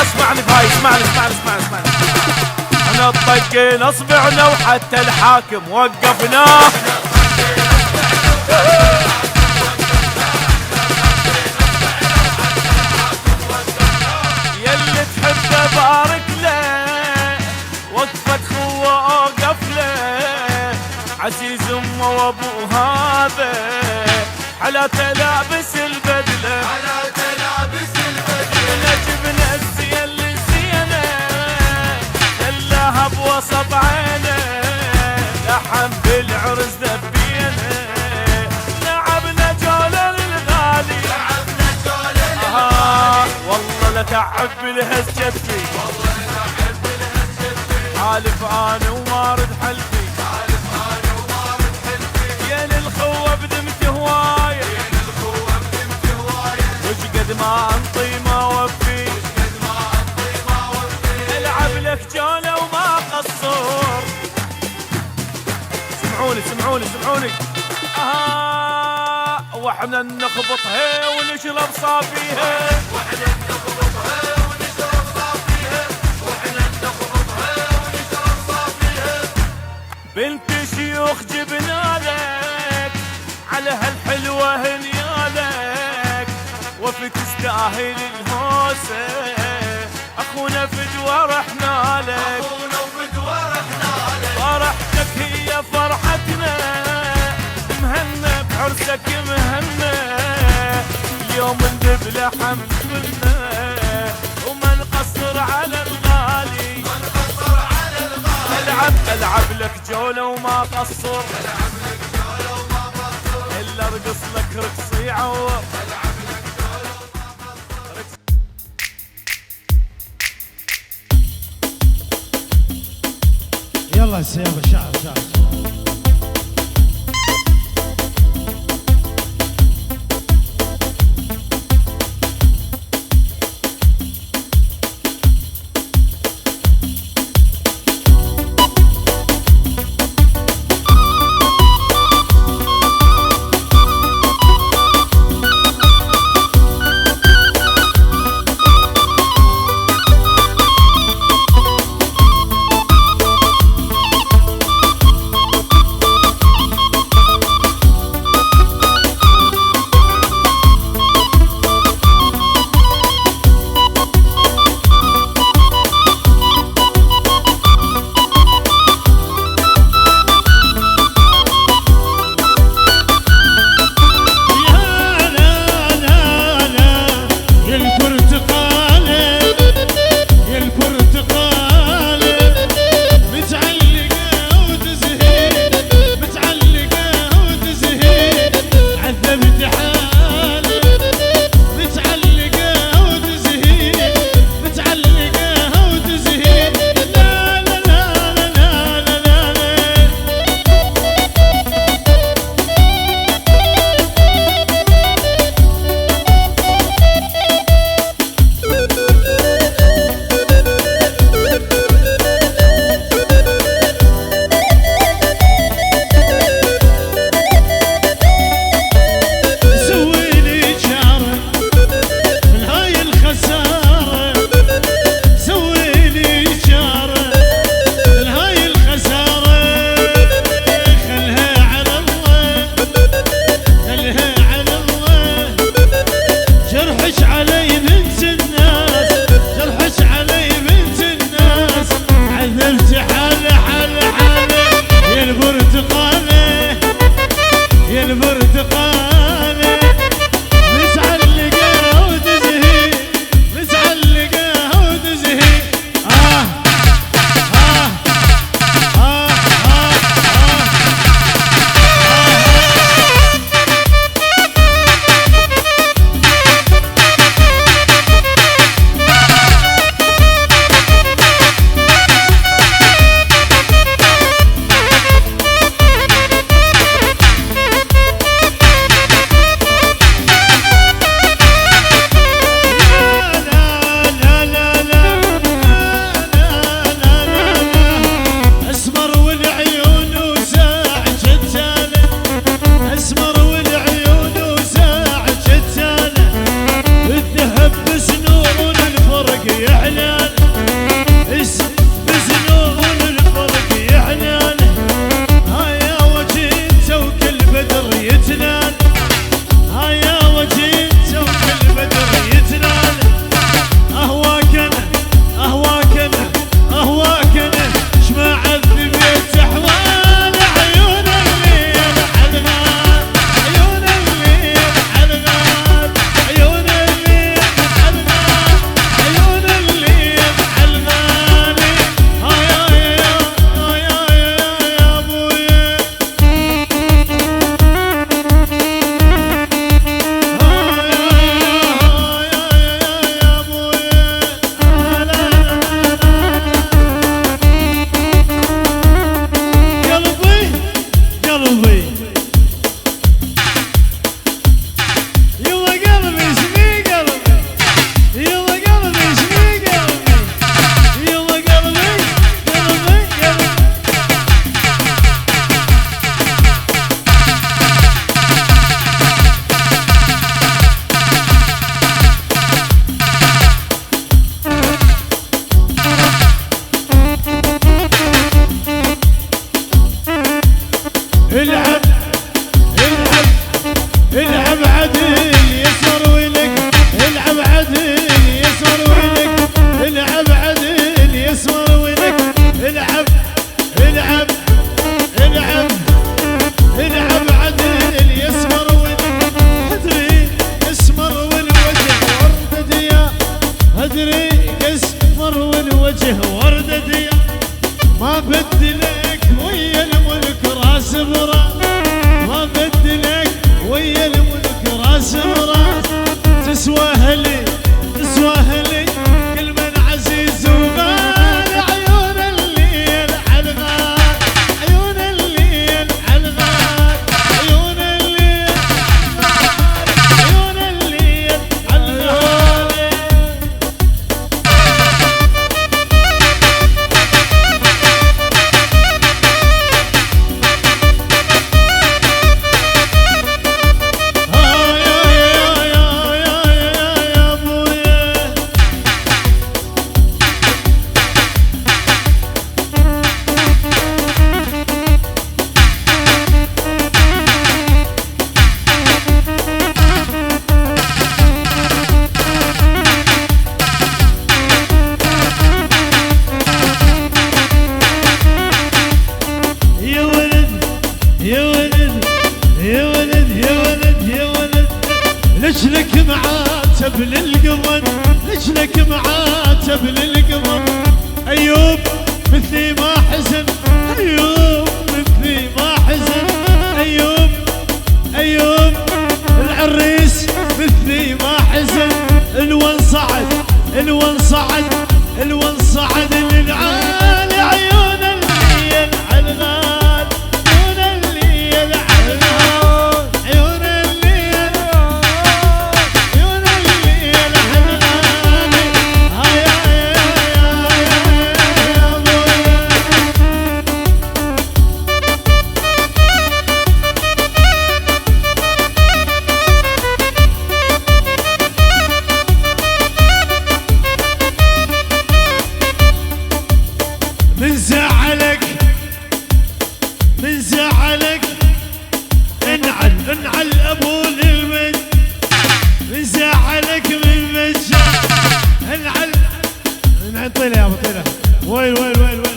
اسمعني بهاي اسمعني احنا طقينا اصبعنا وحتى الحاكم وقفناه يلي تحبه بارك له وقفك خوه اوقف له عزيز امه وابو هذا على تلابس البدله نجبنا الزين للزينه خلاها بوسط عينه لحم بالعرس دبينه لعبنا جوله للغالي والله لتعب بالهزجتي حالف انا ومارد حلفي يا للخوه بدمت هوايه وش قد ما انطي ما وفي العب لك جوله وما قصر سمعوني واحنا نخبطها ونشرب صافيها بنت شيوخ جبنا لك على هالحلوة هنيالك وفي تستاهل الهوسة اخونا فدوى رحنا لك فرحتك هي فرحتنا مهنا بعرسك مهنا اليوم ندب لحم كلنا وما نقصر على الغالي العب لك جولة وما قصر الا ارقص لك رقصي عور يلا السيابة شعر البرتقالة متعلقة وتزهق عدل يسمر ولك العب عدل يسمر ولك العب العب العب العب عدل يسمر ولك ادري اسمر والوجه وردة يا ادري اسمر والوجه وردة يا ما بدلك ويا الملك راس براس ما بدلك ويا الملك راس براس تسواها لي كل من عزيز وغالي عيون الليل عالغال عيون الليل عالغال عيون الليل عيون الليل عالغال لجلك معاتب للقمر لجلك معاتب للقمر أيوب مثلي ما حزن أيوب مثلي ما حزن أيوب أيوب العريس مثلي ما حزن الون صعد الون صعد الون صعد للعالي عيون الليل عالغال عيون الليل عالغال عيون الليل عيون الليل عالغال يا ابويا من زعلك من زعلك انعل ابو للمج من زعلك من مج انعل طيله يا ابو طيله وين وين وين وين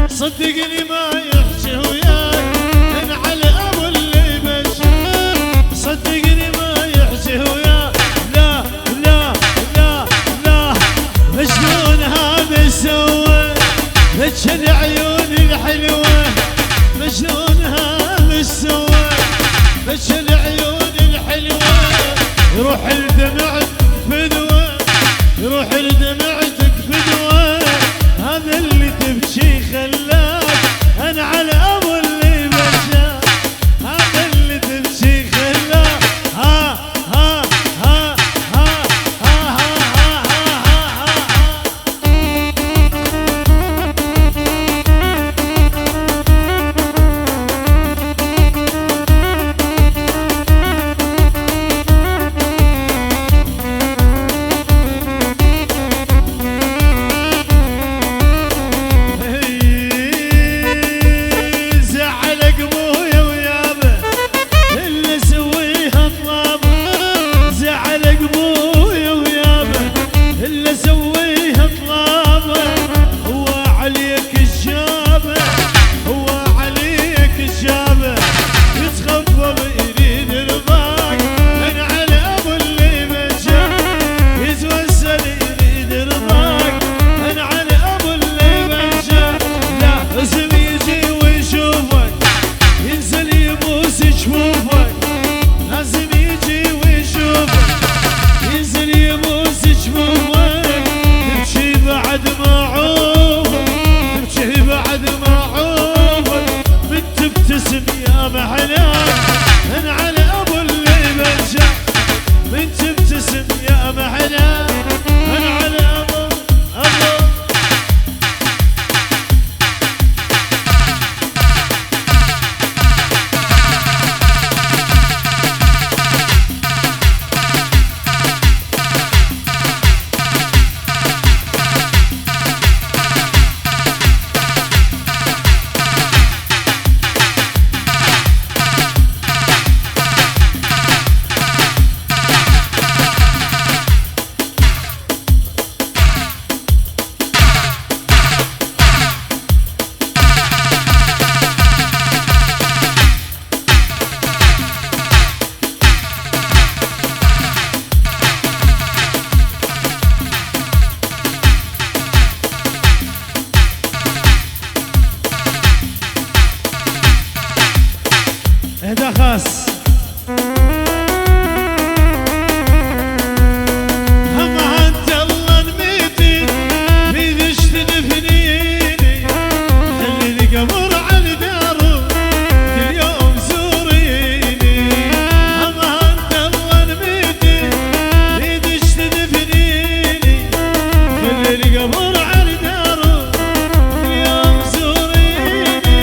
صدقني ما يحكي وياك انعل ابو اللي مشى صدقني ما يحكي وياك لا لا لا لا مجنون هذا سوى ذك العيون الحلوه مجنون هذا سوى ذك العيون الحلوه يروح الدمع فدوه يروح لدمعتك فدوه هذا اللي تبكي خلاك انا على ابو اللي مشى هذا اللي تبكي خلاك ها ها ها ها ها ها ها ها عباس. همها انت الله نميتي في ذش تدفنيني، حلي القبر على داره كل يوم زوريني. همها انت الله نميتي في ذش تدفنيني، حلي القبر على داره كل يوم زوريني.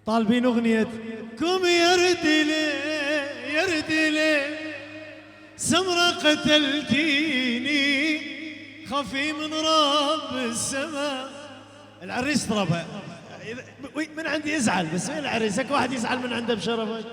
طالبين اغنية قوم يرد لي يرد لي سمرة قتلتيني خفي من رب السماء. العريس طلبها من عندي يزعل، بس وين العريس؟ هيك واحد يزعل من عنده بشرفك.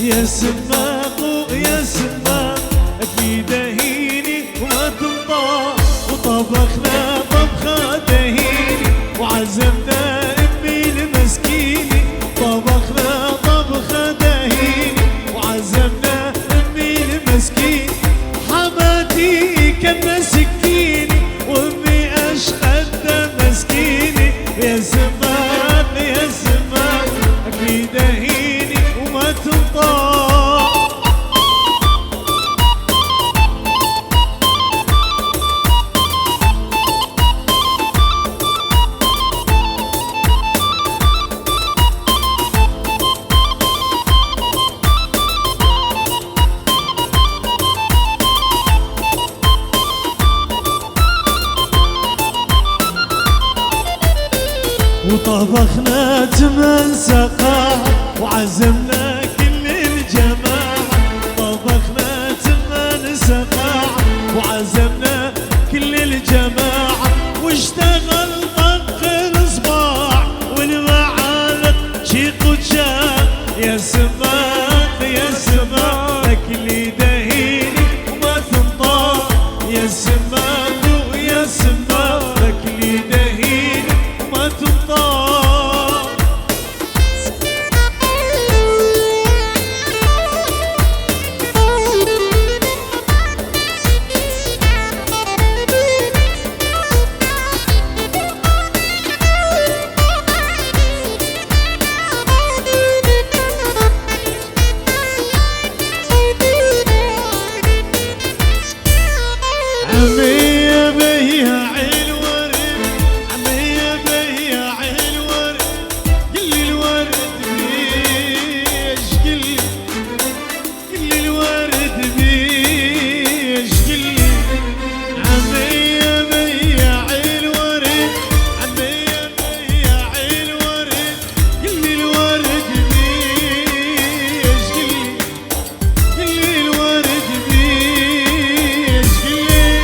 يا سماق ويا سماق اكيد هيني وما تنطاق وطبخنا طبخة دهيني وعزمنا امي المسكيني طبخنا طبخة دهيني وعزمنا امي المسكين حماتي كان سكيني وامي اشقد مسكيني يا سماق يا سماق اكيد هيني وما تنطاق وطبخنا 8 سقاع وعزمنا كل الجماعة طبخنا 8 سقاع وعزمنا كل الجماعة واشتغل طق الصباع والمعالق شيق وجاع يا سماق يا سماق اللي دهيني وما تنطاق يا سماق ويا سماق اللي دهيني وما تنطاق عمي بياع الورد عمي بياع الورد قل لي الورد بيش قل لي الورد بيش قل لي عمي بياع الورد عمي بياع الورد قل لي الورد بيش قل لي الورد بيش قل لي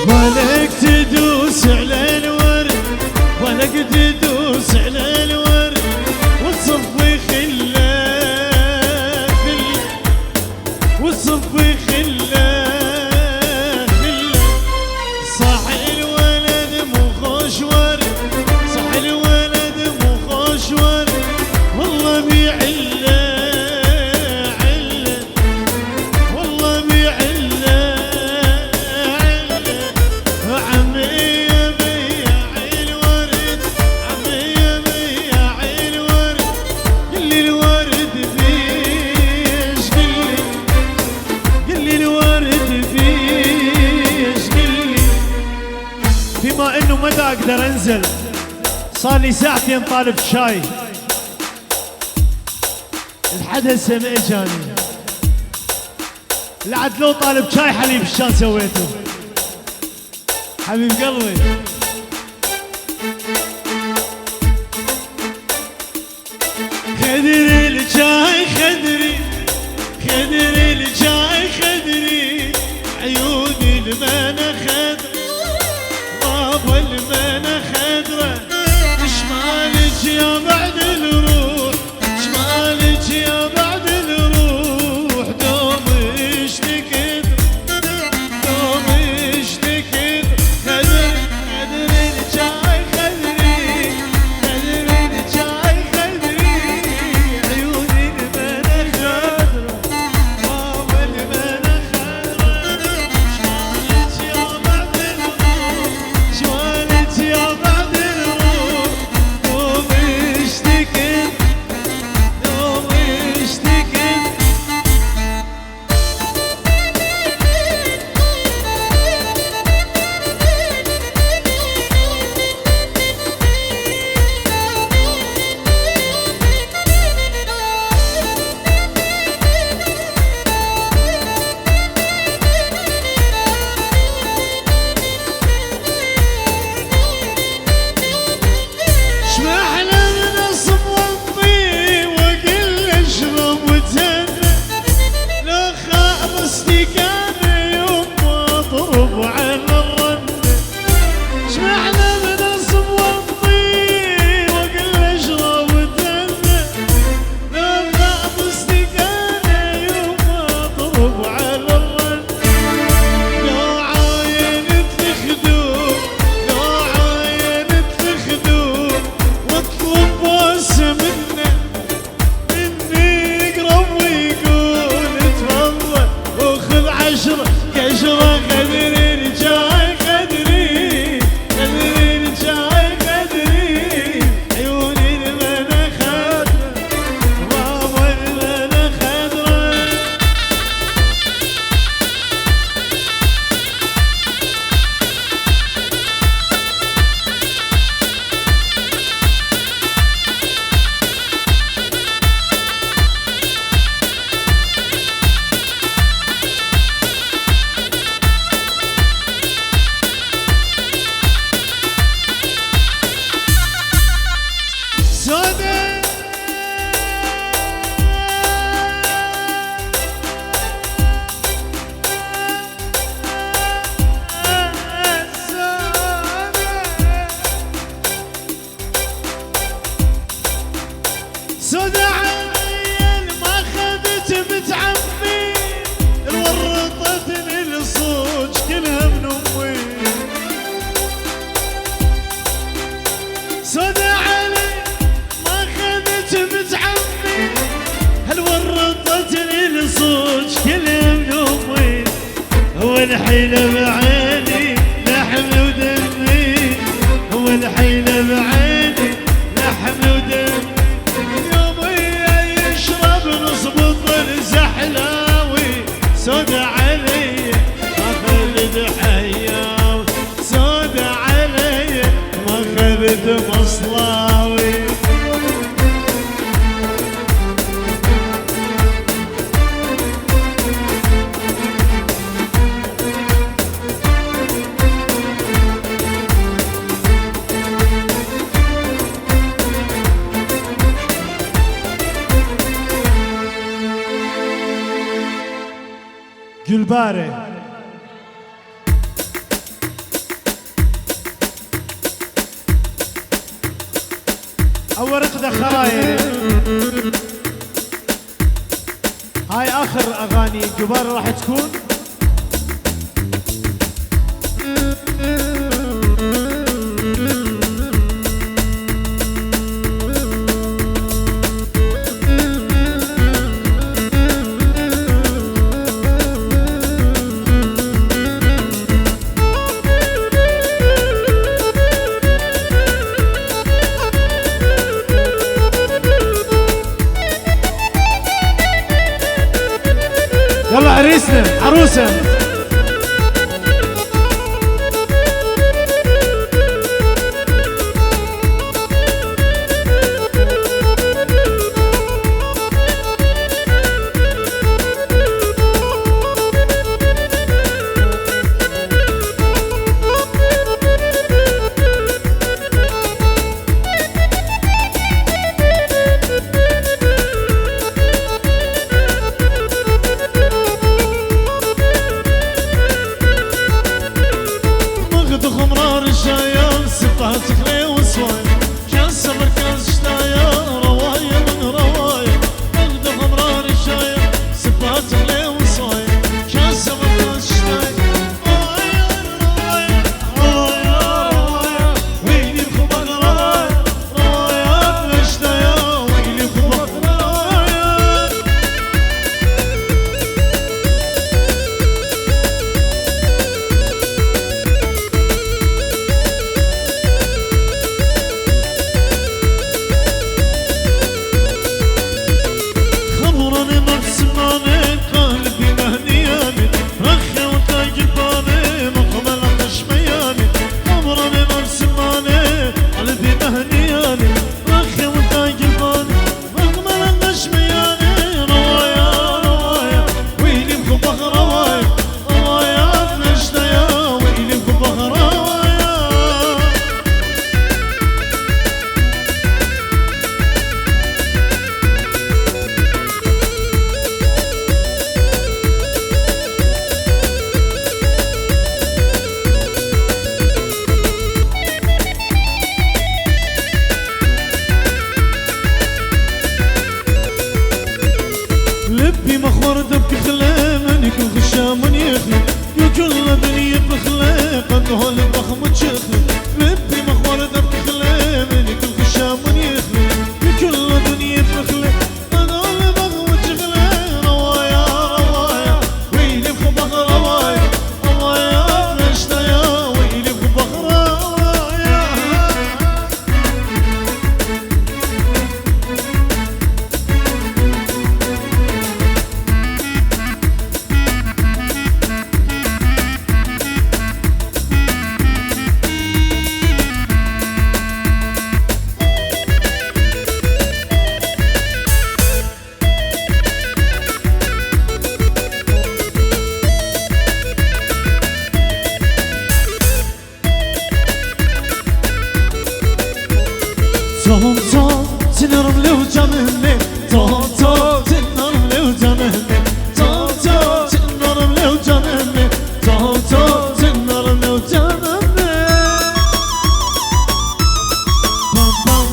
ولك تدوس على الورد ولك تدوس على الورد وتصفي خلاك وتصفي خلاك صح الولد مو خوش ورد صح الولد مو خوش ورد والله بيعله عله والله بيعله عمي بياع الورد عمي بياع الورد قل لي الورد بيش قل لي الورد بيش قل لي بما انه ما دا اقدر انزل صار لي ساعتين طالب شاي الحدث ما اجاني لعد لو طالب شاي حليب شلون سويته حبيب قلبي خدري الجاي خدري خدري الجاي خدري عيوني المانا خدري بابا المانا خدرة شمالك يا بعد الروح شمالك يا بعد الروح دوم اشتكت دوم اشتكت خدري خدري الجاي خدري خدري الجاي خدري اشرب وتهنى لو خاب استكانة يوم ما اضرب على الرنة شمعنا بنصب وامضي واقول له اشرب وتهنى لو خاب استكانة يوم ما اضرب على الرنة لو عاينت الخدود لو عاينت الخدود واطلب بوس منه مني يقرب ويقول تفضل وخذ 10 قشرة خدري رجاي خدري خدري رجاي خدري عيوني المنى خضرة ماما المنى خضرة سودا سودا عيل ما خذت بنت عمي ورطتني الصوج كلها من امي سودا علي ما خذت بنت عمي هل ورطتني الصوج كلها من امي هو الحيلة بعيني لحم ودمي هو الحيلة بعيني لحم ودمي يومي يشرب نص بطل زحلاوي سودا علي ما خلد حياوي سودا علي ما خلد مصلاوي جلباري اول رقدة خراير هاي اخر اغاني جلباري راح تكون يلا عريسنا عروسه ورده بكخله من كل خشام يخلي يكل دنيا بخله قد هول ضخم تشخلي ربي مخورده بكخله من كل خشام يخلي يكل دنيا بخله قد هول ضخم تشخلي روايا روايا ويلي بخبخ روايا روايا نشتيا ويلي بخبخ روايا توم توم تنرم لو جنني توم توم تنرم لو جنني توم توم تنرم لو جنني توم توم تنرم لو جنني بام بام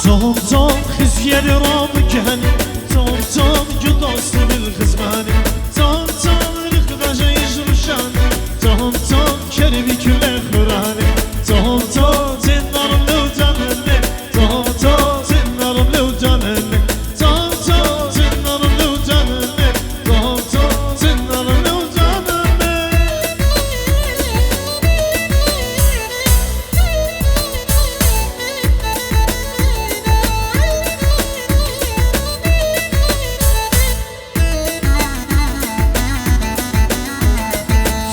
توم توم خزياني رامك هني توم توم جدوست بالخزماني توم توم الخداجة يجرو شاني توم توم كربي كل خراني توم توم تنرم لو جنني توم توم تنرم لو جنني توم توم تنرم لو جنني توم توم تنرم لو جنني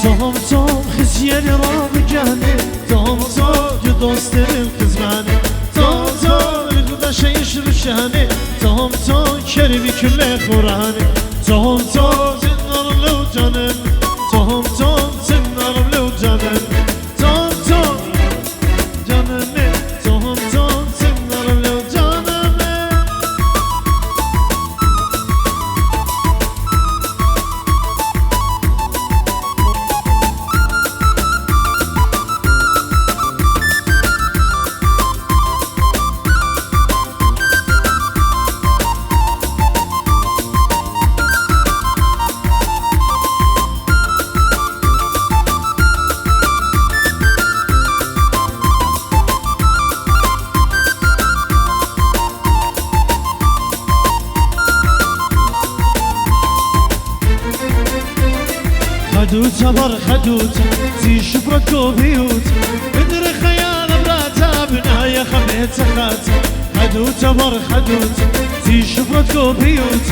توم توم خزياني رامجاني توم توم جدوست الخزماني توم توم الخداجة يجرو شاني توم توم كربي كل خراني توم توم تنرم لو جنني توم توم تنرم لو جنني توم توم جنني توم توم تنرم لو جنني خدوته بر خدوته زي شبرك وبيوت بدر خيال براتا بنايا خميت خاته خدوته بر خدوته زي شبرك وبيوت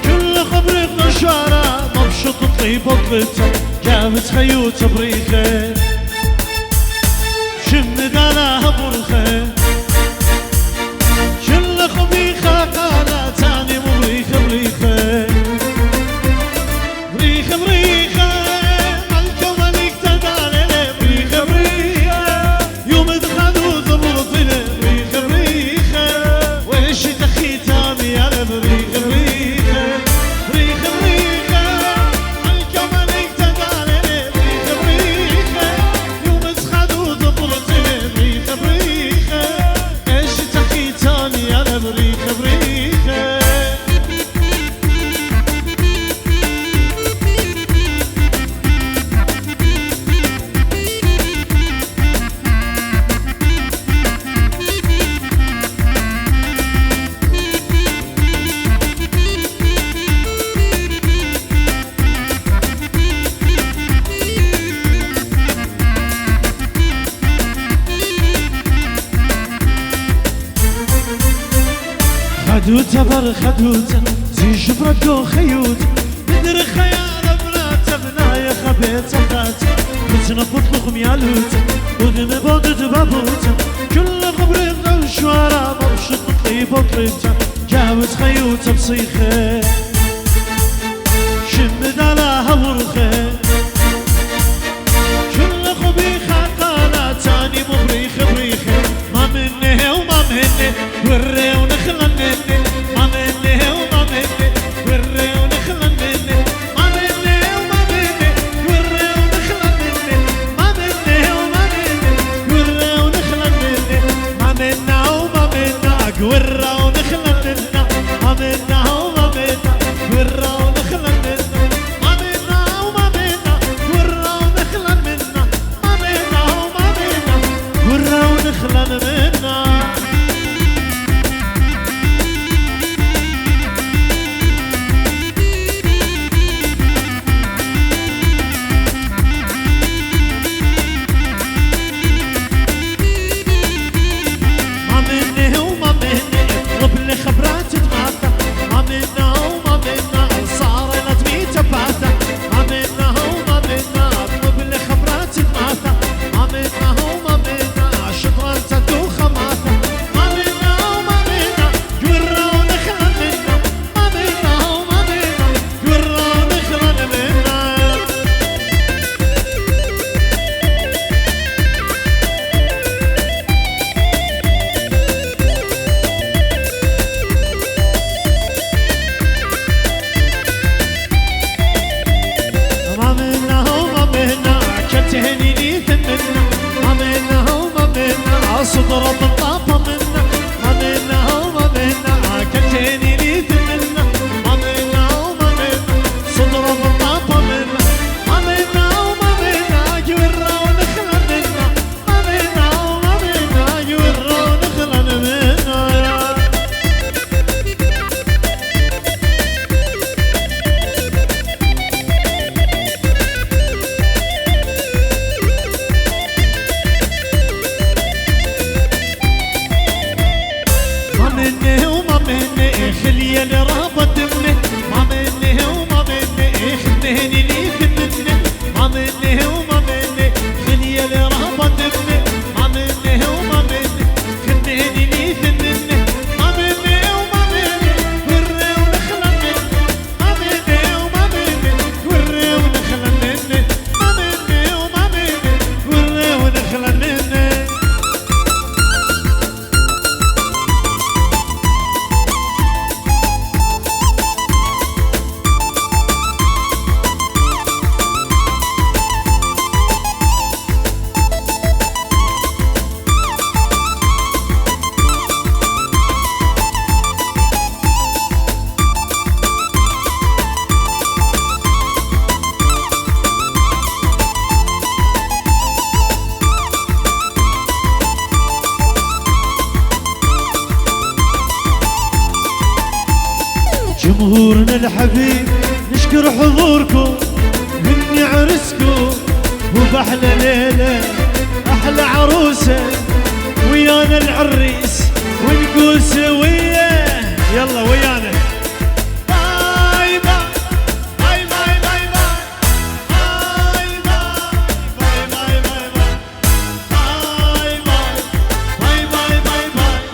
كل خبرك مشوارة مبشط طيب وطلته جابت خيوت بريخه شمد على برخه كل خبيخه قالت تاني مبريخه بريخه بريخه بريخه خدوته بر خدوته زي شبرك وخيوت بدر خيال بناته بنايا خبيت خاته بتنبط لكم يا لوته ودم بودت بابوته كل خبرك وشوارع مبشط طيب وطلبته جاوز خيوته بصيخه شمد على هورخه كل خبيخه قالت تاني مبريخه بريخه ما مني وما مني وري ونخلى مني ما مني وما مني وري ونخلى مني ما مني وما مني وري ونخلى مني مني وما مني خلي اللي رهبت ابني ما مني وما مني خليني لي ثنني ما مني وما مني وري ونخلى مني ما مني وما مني وري ونخلى مني ما مني وما مني وري ونخلى مني. جمهورنا الحبيب نشكر حضوركم مني عرسكم وبأحلى ليلة أحلى عروسة ويانا العريس ونقول سوية يلا ويانا باي باي باي باي باي باي باي باي باي باي باي باي باي باي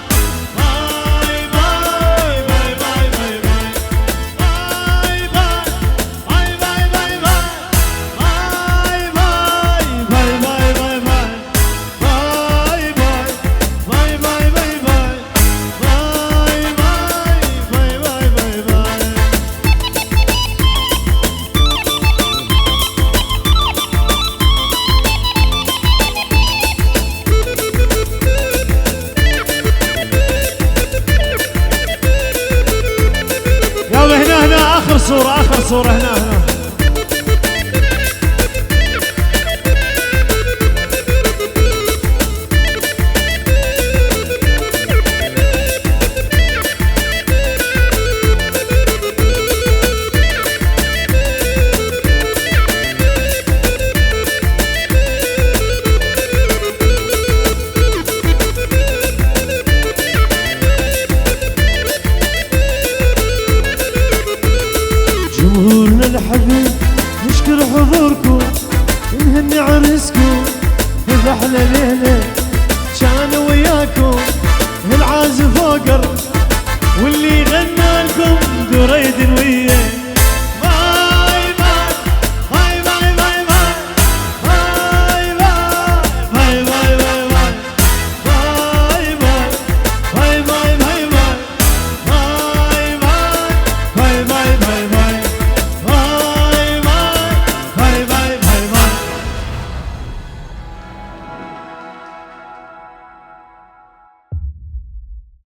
هنا آخر صورة هنا جمهورنا الحبيب نشكر حضوركم نهني عرسكم بأحلى ليلة كان وياكم العازف فوقر واللي غنى لكم دريد ويا